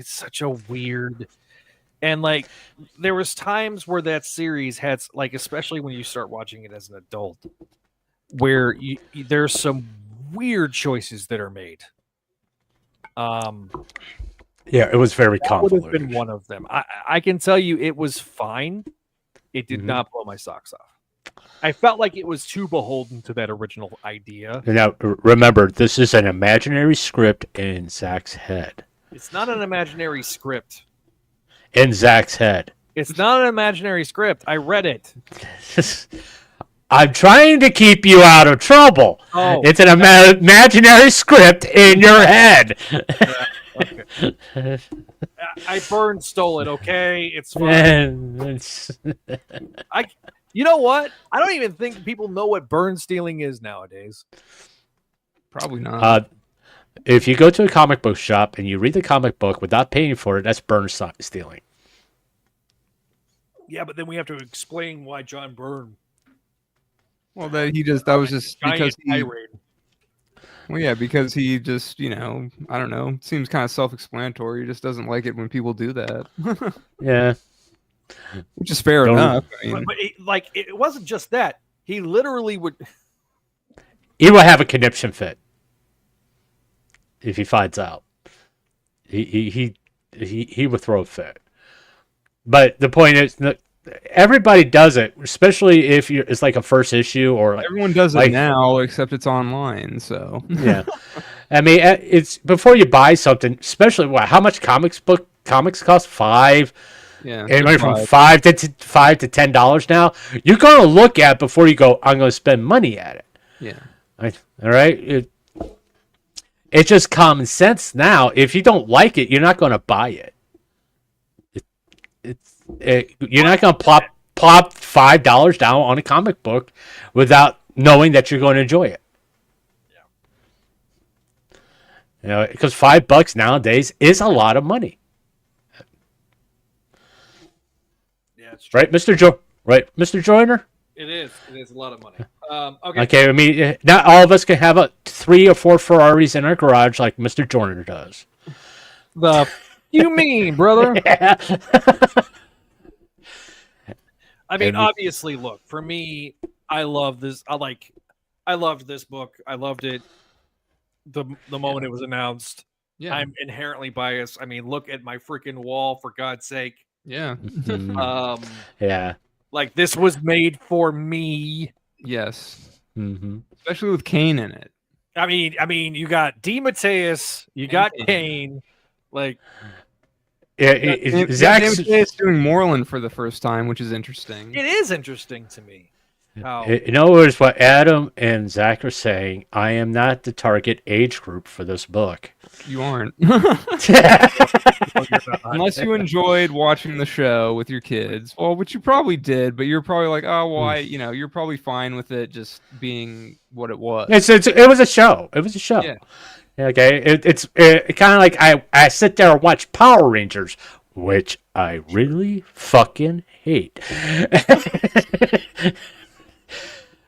[SPEAKER 4] such a weird, and like there was times where that series had, like, especially when you start watching it as an adult, where there's some weird choices that are made.
[SPEAKER 3] Yeah, it was very convoluted.
[SPEAKER 4] Would have been one of them. I can tell you it was fine. It did not blow my socks off. I felt like it was too beholden to that original idea.
[SPEAKER 3] Now, remember, this is an imaginary script in Zach's head.
[SPEAKER 4] It's not an imaginary script.
[SPEAKER 3] In Zach's head.
[SPEAKER 4] It's not an imaginary script. I read it.
[SPEAKER 3] I'm trying to keep you out of trouble. Oh, it's an imaginary script in your head.
[SPEAKER 4] Okay. I stole it, okay? It's fine. You know what? I don't even think people know what burn stealing is nowadays.
[SPEAKER 2] Probably not.
[SPEAKER 3] If you go to a comic book shop and you read the comic book without paying for it, that's burn stealing.
[SPEAKER 4] Yeah, but then we have to explain why John Byrne.
[SPEAKER 2] Well, that was just because he. Well, yeah, because he just, I don't know, seems kind of self-explanatory. He just doesn't like it when people do that.
[SPEAKER 3] Yeah.
[SPEAKER 2] Which is fair enough. I mean,
[SPEAKER 4] but it wasn't just that. He literally would...
[SPEAKER 3] He will have a conniption fit if he finds out. He would throw a fit. But the point is, everybody does it, especially if it's like a first issue or like,
[SPEAKER 2] everyone does it now, except it's online. So
[SPEAKER 3] yeah, I mean, it's before you buy something, especially how much comics cost? $5.
[SPEAKER 2] Yeah,
[SPEAKER 3] anyway, from $5 to $10 now. You're gonna look at before you go, I'm gonna spend money at it.
[SPEAKER 2] Yeah,
[SPEAKER 3] all right. It's just common sense now. If you don't like it, you're not gonna buy it. You're not going to plop $5 down on a comic book without knowing that you're going to enjoy it. Yeah. Because $5 nowadays is a lot of money.
[SPEAKER 4] Yeah, it's true.
[SPEAKER 3] Right, Mr. Joyner?
[SPEAKER 4] It is a lot of money. Okay.
[SPEAKER 3] Okay, I mean, not all of us can have 3 or 4 Ferraris in our garage like Mr. Joyner does.
[SPEAKER 4] The you mean, brother? I mean, obviously, look, for me, I love this. I loved this book. I loved it the moment it was announced.
[SPEAKER 2] Yeah.
[SPEAKER 4] I'm inherently biased. I mean, look at my freaking wall, for God's sake.
[SPEAKER 2] Yeah.
[SPEAKER 3] Yeah.
[SPEAKER 4] Like, this was made for me.
[SPEAKER 2] Yes.
[SPEAKER 3] Mm-hmm.
[SPEAKER 2] Especially with Kane in it.
[SPEAKER 4] I mean, you got DeMatteis, you got Kane, like.
[SPEAKER 3] Yeah, Zach's
[SPEAKER 2] doing Moreland for the first time, which is interesting.
[SPEAKER 4] It is interesting to me.
[SPEAKER 3] In other words, what Adam and Zach are saying, I am not the target age group for this book.
[SPEAKER 2] You aren't. Unless you enjoyed watching the show with your kids. Well, which you probably did, but you're probably like, oh, well, you're probably fine with it just being what it was.
[SPEAKER 3] It was a show. It was a show.
[SPEAKER 2] Yeah.
[SPEAKER 3] Okay, it's kind of like I sit there and watch Power Rangers, which I really fucking hate,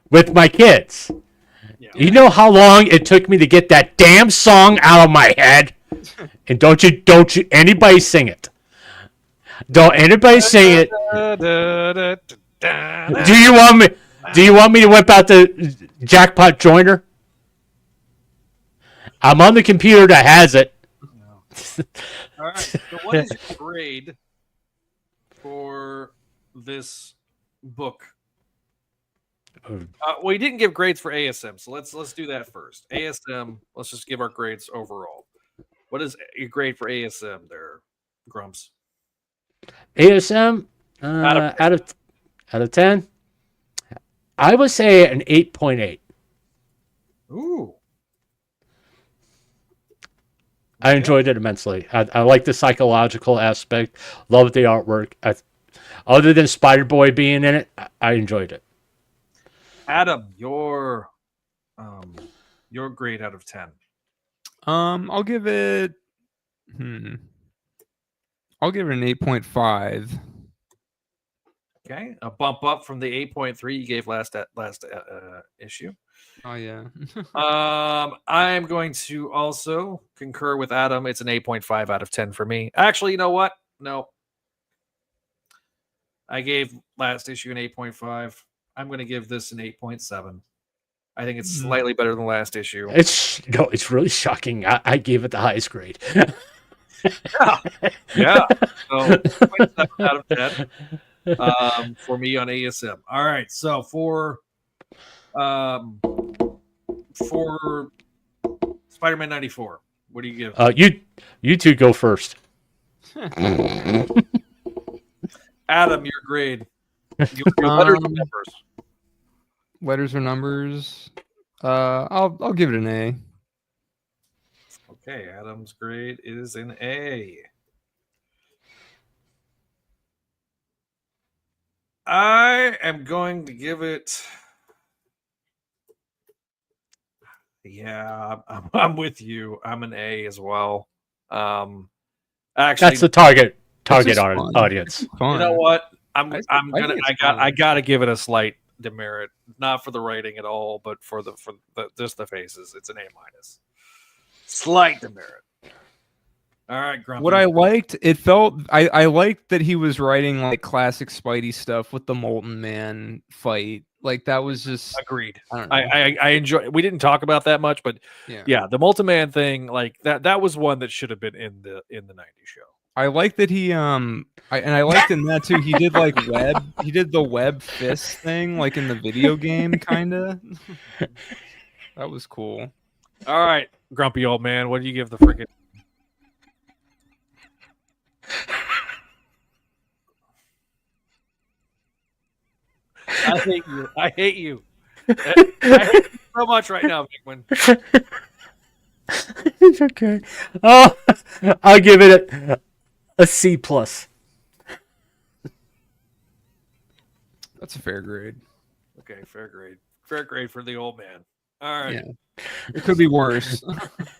[SPEAKER 3] with my kids.
[SPEAKER 4] Yeah.
[SPEAKER 3] You know how long it took me to get that damn song out of my head? And don't you anybody sing it? Don't anybody sing it? Do you want me to whip out the Jackpot Joiner? I'm on the computer that has it.
[SPEAKER 4] No. All right. So what is your grade for this book? We didn't give grades for ASM, so let's do that first. ASM. Let's just give our grades overall. What is your grade for ASM there, Grumps?
[SPEAKER 3] ASM out of 10. I would say an 8.8.
[SPEAKER 4] Ooh.
[SPEAKER 3] I enjoyed it immensely. I like the psychological aspect. Love the artwork. Other than Spider Boy being in it, I enjoyed it.
[SPEAKER 4] Adam, your grade out of 10.
[SPEAKER 2] I'll give it. I'll give it an 8.5.
[SPEAKER 4] Okay, a bump up from the 8.3 you gave last issue.
[SPEAKER 2] Oh yeah.
[SPEAKER 4] I'm going to also concur with Adam. It's an 8.5 out of 10 for me. Actually, you know what? No. I gave last issue an 8.5. I'm going to give this an 8.7. I think it's slightly better than last issue.
[SPEAKER 3] It's really shocking. I gave it the highest grade.
[SPEAKER 4] Yeah. So 8.7 out of 10 for me on ASM. All right. So for Spider-Man 94, what do you give?
[SPEAKER 3] You two go first.
[SPEAKER 4] Adam, your grade. Your letters and numbers.
[SPEAKER 2] Letters or numbers? I'll give it an A.
[SPEAKER 4] Okay, Adam's grade is an A. I am going to give it. Yeah, I'm with you. I'm an A as well. Actually,
[SPEAKER 3] that's the target audience.
[SPEAKER 2] You
[SPEAKER 4] know what? I gotta give it a slight demerit, not for the writing at all, but for the just the faces. It's an A-. Slight demerit. All right, Grumpy.
[SPEAKER 2] What I liked, I liked that he was writing like classic Spidey stuff with the Molten Man fight. Like that was just
[SPEAKER 4] agreed.
[SPEAKER 2] I don't know.
[SPEAKER 4] I enjoy. We didn't talk about that much, but yeah, the Molten Man thing, like that was one that should have been in the 90s show.
[SPEAKER 2] I like that he I liked in that too. He did like he did the web fist thing like in the video game kinda. That was cool.
[SPEAKER 4] All right, grumpy old man, what do you give the freaking I hate you. I hate you so much right now, Bigman.
[SPEAKER 3] It's okay. Oh, I'll give it a C+.
[SPEAKER 2] That's a fair grade.
[SPEAKER 4] Okay, fair grade. Fair grade for the old man. All right.
[SPEAKER 2] Yeah. It could be worse.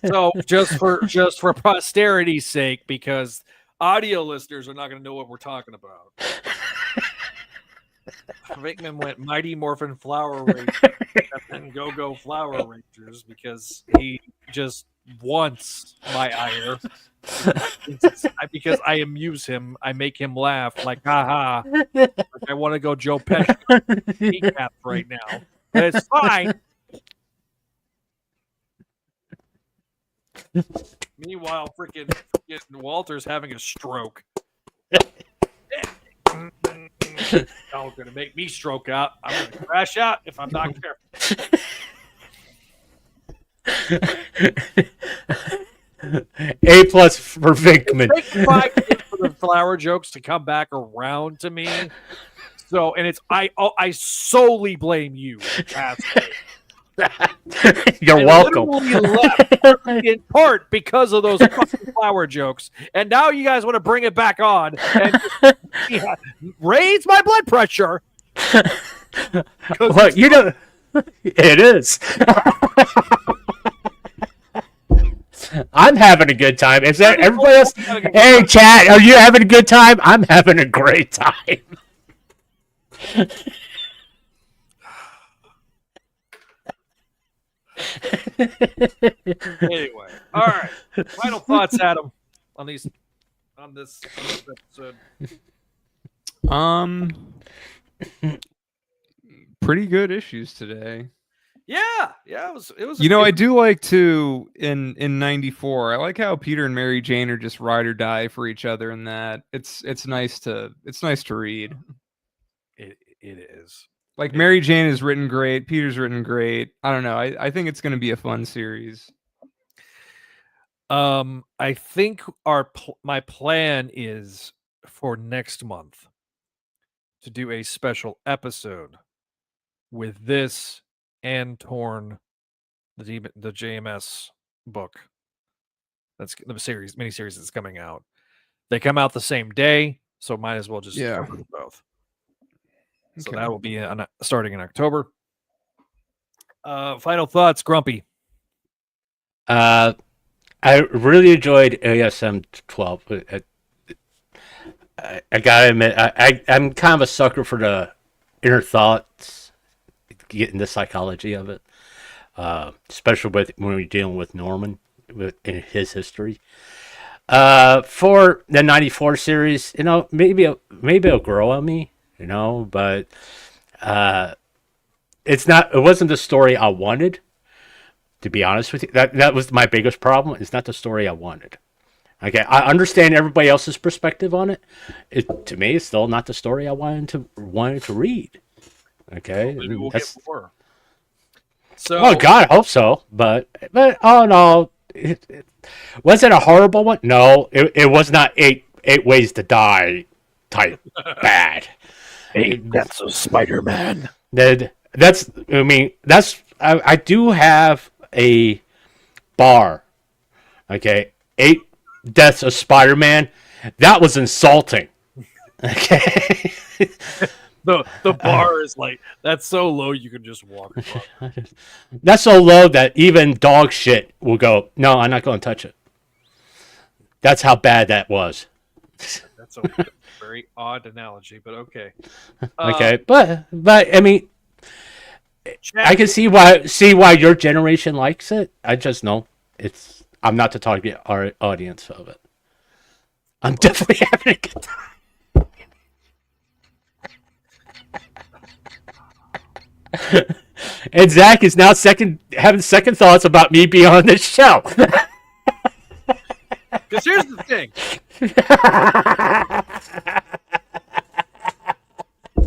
[SPEAKER 4] So just for posterity's sake, because audio listeners are not going to know what we're talking about. Vickman went Mighty Morphin Flower Rangers and Go-Go Flower Rangers because he just wants my ire. Because I amuse him, I make him laugh like, haha. Like I want to go Joe Pesci kneecap right now, but it's fine. Meanwhile, freaking Walter's having a stroke. Y'all gonna make me stroke out. I'm gonna crash out if I'm not careful.
[SPEAKER 3] A+ for Vickman.
[SPEAKER 4] For the flower jokes to come back around to me. So, and it's I solely blame you, asshole.
[SPEAKER 3] You're welcome.
[SPEAKER 4] Left in part because of those fucking flower jokes, and now you guys want to bring it back on and raise my blood pressure.
[SPEAKER 3] Well, you know, it is. I'm having a good time. Is that everybody else? Hey, chat, are you having a good time? I'm having a great time.
[SPEAKER 4] Anyway, all right. Final thoughts, Adam, on this episode.
[SPEAKER 2] Pretty good issues today.
[SPEAKER 4] Yeah, it was.
[SPEAKER 2] You know, I do like to in '94. I like how Peter and Mary Jane are just ride or die for each other. In that, it's nice to read.
[SPEAKER 4] It is.
[SPEAKER 2] Like Mary Jane is written great. Peter's written great. I don't know. I think it's going to be a fun series.
[SPEAKER 4] I think my plan is for next month to do a special episode with this and Torn, the JMS book. That's the miniseries that's coming out. They come out the same day, so might as well just cover both. So that will be starting in October. Final thoughts, Grumpy.
[SPEAKER 3] I really enjoyed ASM 12. I gotta admit, I'm kind of a sucker for the inner thoughts, getting the psychology of it, especially when we're dealing with Norman in his history. For the '94 series, you know, maybe it'll grow on me. You know, but it wasn't the story I wanted, to be honest with you. That was my biggest problem. It's not the story I wanted. Okay, I understand everybody else's perspective on it. To me, it's still not the story I wanted to read. Okay,
[SPEAKER 4] maybe we'll get more. So,
[SPEAKER 3] oh God, I hope so. But oh no, was it a horrible one? No, it was not eight ways to die type bad.
[SPEAKER 4] 8 Deaths of Spider-Man.
[SPEAKER 3] I do have a bar. Okay, 8 Deaths of Spider-Man. That was insulting. Okay.
[SPEAKER 4] The bar is like, that's so low you can just walk above.
[SPEAKER 3] That's so low that even dog shit will go, no, I'm not going to touch it. That's how bad that was.
[SPEAKER 4] That's a very odd analogy, but okay.
[SPEAKER 3] Okay, but I mean, I can see why your generation likes it. I just know I'm not the target audience of it. I'm definitely having a good time. And Zach is now having second thoughts about me being on this show.
[SPEAKER 4] Because here's the thing.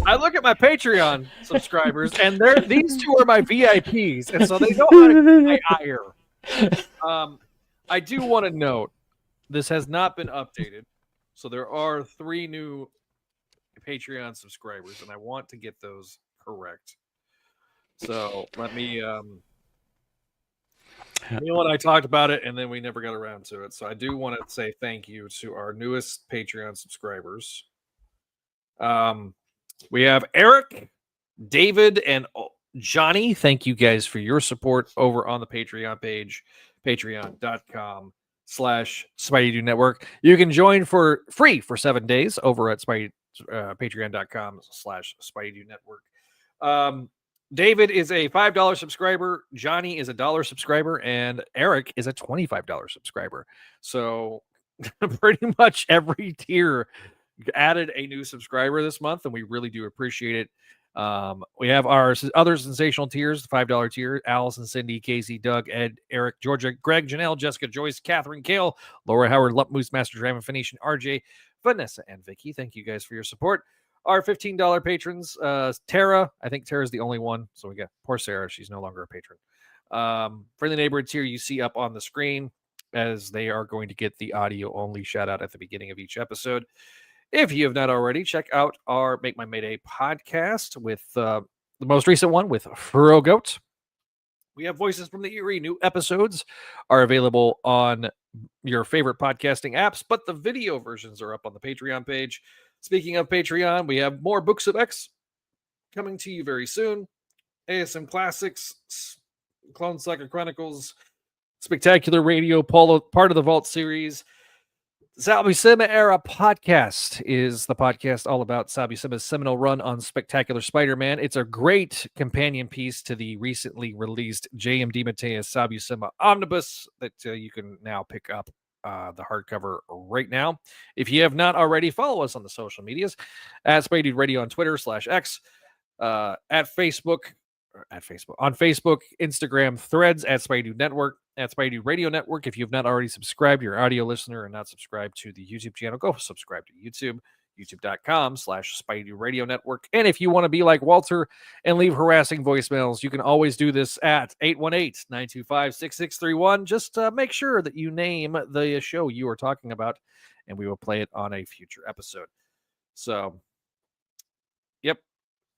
[SPEAKER 4] I look at my Patreon subscribers, and these two are my VIPs, and so they know how to get my ire. I do want to note, this has not been updated, so there are 3 new Patreon subscribers, and I want to get those correct. So let me... Neil and I talked about it, and then we never got around to it. So I do want to say thank you to our newest Patreon subscribers.
[SPEAKER 1] We have Eric, David, and Johnny. Thank you guys for your support over on the Patreon page, patreon.com/Spideydude Network. You can join for free for 7 days over at patreon.com/Spideydude Network. David is a $5 subscriber. Johnny is a $1 subscriber, and Eric is a $25 subscriber. So pretty much every tier added a new subscriber this month, and we really do appreciate it. We have our other sensational tiers, the $5 tier: Allison, Cindy, Casey, Doug, Ed, Eric, Georgia, Greg, Janelle, Jessica, Joyce, Catherine, Kale, Laura, Howard, Lump Moose, Master Dragon, Phoenician, RJ, Vanessa, and Vicky. Thank you guys for your support. Our $15 patrons, Tara. I think Tara's the only one. So we got poor Sarah. She's no longer a patron. Friendly neighborhood tier you see up on the screen, as they are going to get the audio only shout out at the beginning of each episode. If you have not already, check out our Make My Mayday podcast with the most recent one with Furrow Goat. We have Voices from the Eerie. New episodes are available on your favorite podcasting apps, but the video versions are up on the Patreon page. Speaking of Patreon, we have more Books of X coming to you very soon. ASM Classics, Clone Saga Chronicles, Spectacular Radio, part of the Vault series. Sabi Sima Era Podcast is the podcast all about Sabi Sima's seminal run on Spectacular Spider-Man. It's a great companion piece to the recently released J.M. DeMatteis Sabi Sima Omnibus that you can now pick up the hardcover right now. If you have not already, follow us on the social medias at Spideydude Radio on Twitter /X, on Facebook, Instagram, Threads at Spideydude Network, at Spideydude Radio Network. If you have not already subscribed, you're an audio listener and not subscribed to the YouTube channel, go subscribe to YouTube, youtube.com/Spideydude Radio Network. And if you want to be like Walter and leave harassing voicemails, you can always do this at 818-925-6631. Just make sure that you name the show you are talking about, and we will play it on a future episode. So, yep.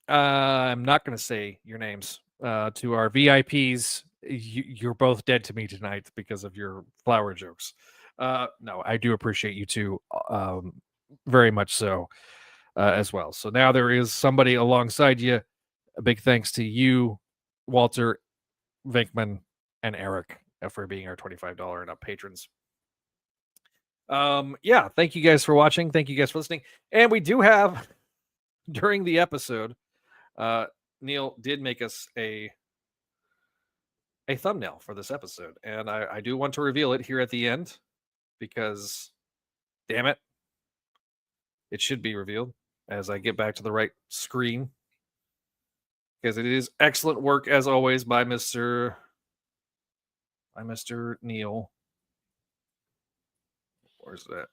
[SPEAKER 1] I'm not going to say your names to our VIPs. You're both dead to me tonight because of your flower jokes. No, I do appreciate you two very much so as well. So now there is somebody alongside you. A big thanks to you, Walter, Vinkman, and Eric for being our $25 and up patrons. Yeah, thank you guys for watching. Thank you guys for listening. And we do have, during the episode, Neil did make us a thumbnail for this episode, and I do want to reveal it here at the end because, damn it, it should be revealed as I get back to the right screen, because it is excellent work as always by Mr. Neil. Where's that?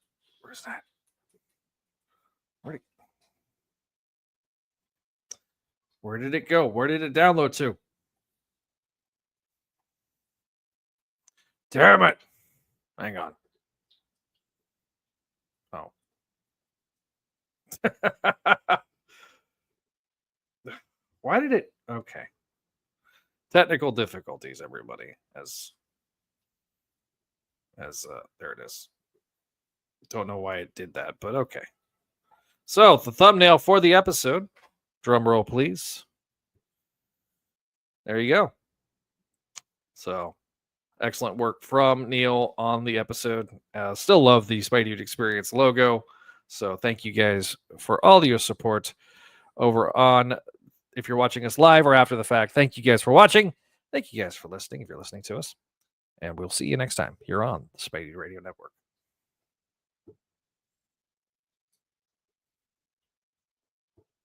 [SPEAKER 1] Where did it go? Where did it download to? Damn it. Hang on. Oh. Why did it? Okay. Technical difficulties, everybody. As there it is. Don't know why it did that, but okay. So, the thumbnail for the episode. Drum roll, please. There you go. So, excellent work from Neil on the episode. Still love the Spideydude Experience logo. So, thank you guys for all your support over on, if you're watching us live or after the fact. Thank you guys for watching. Thank you guys for listening, if you're listening to us. And we'll see you next time here on the Spideydude Radio Network.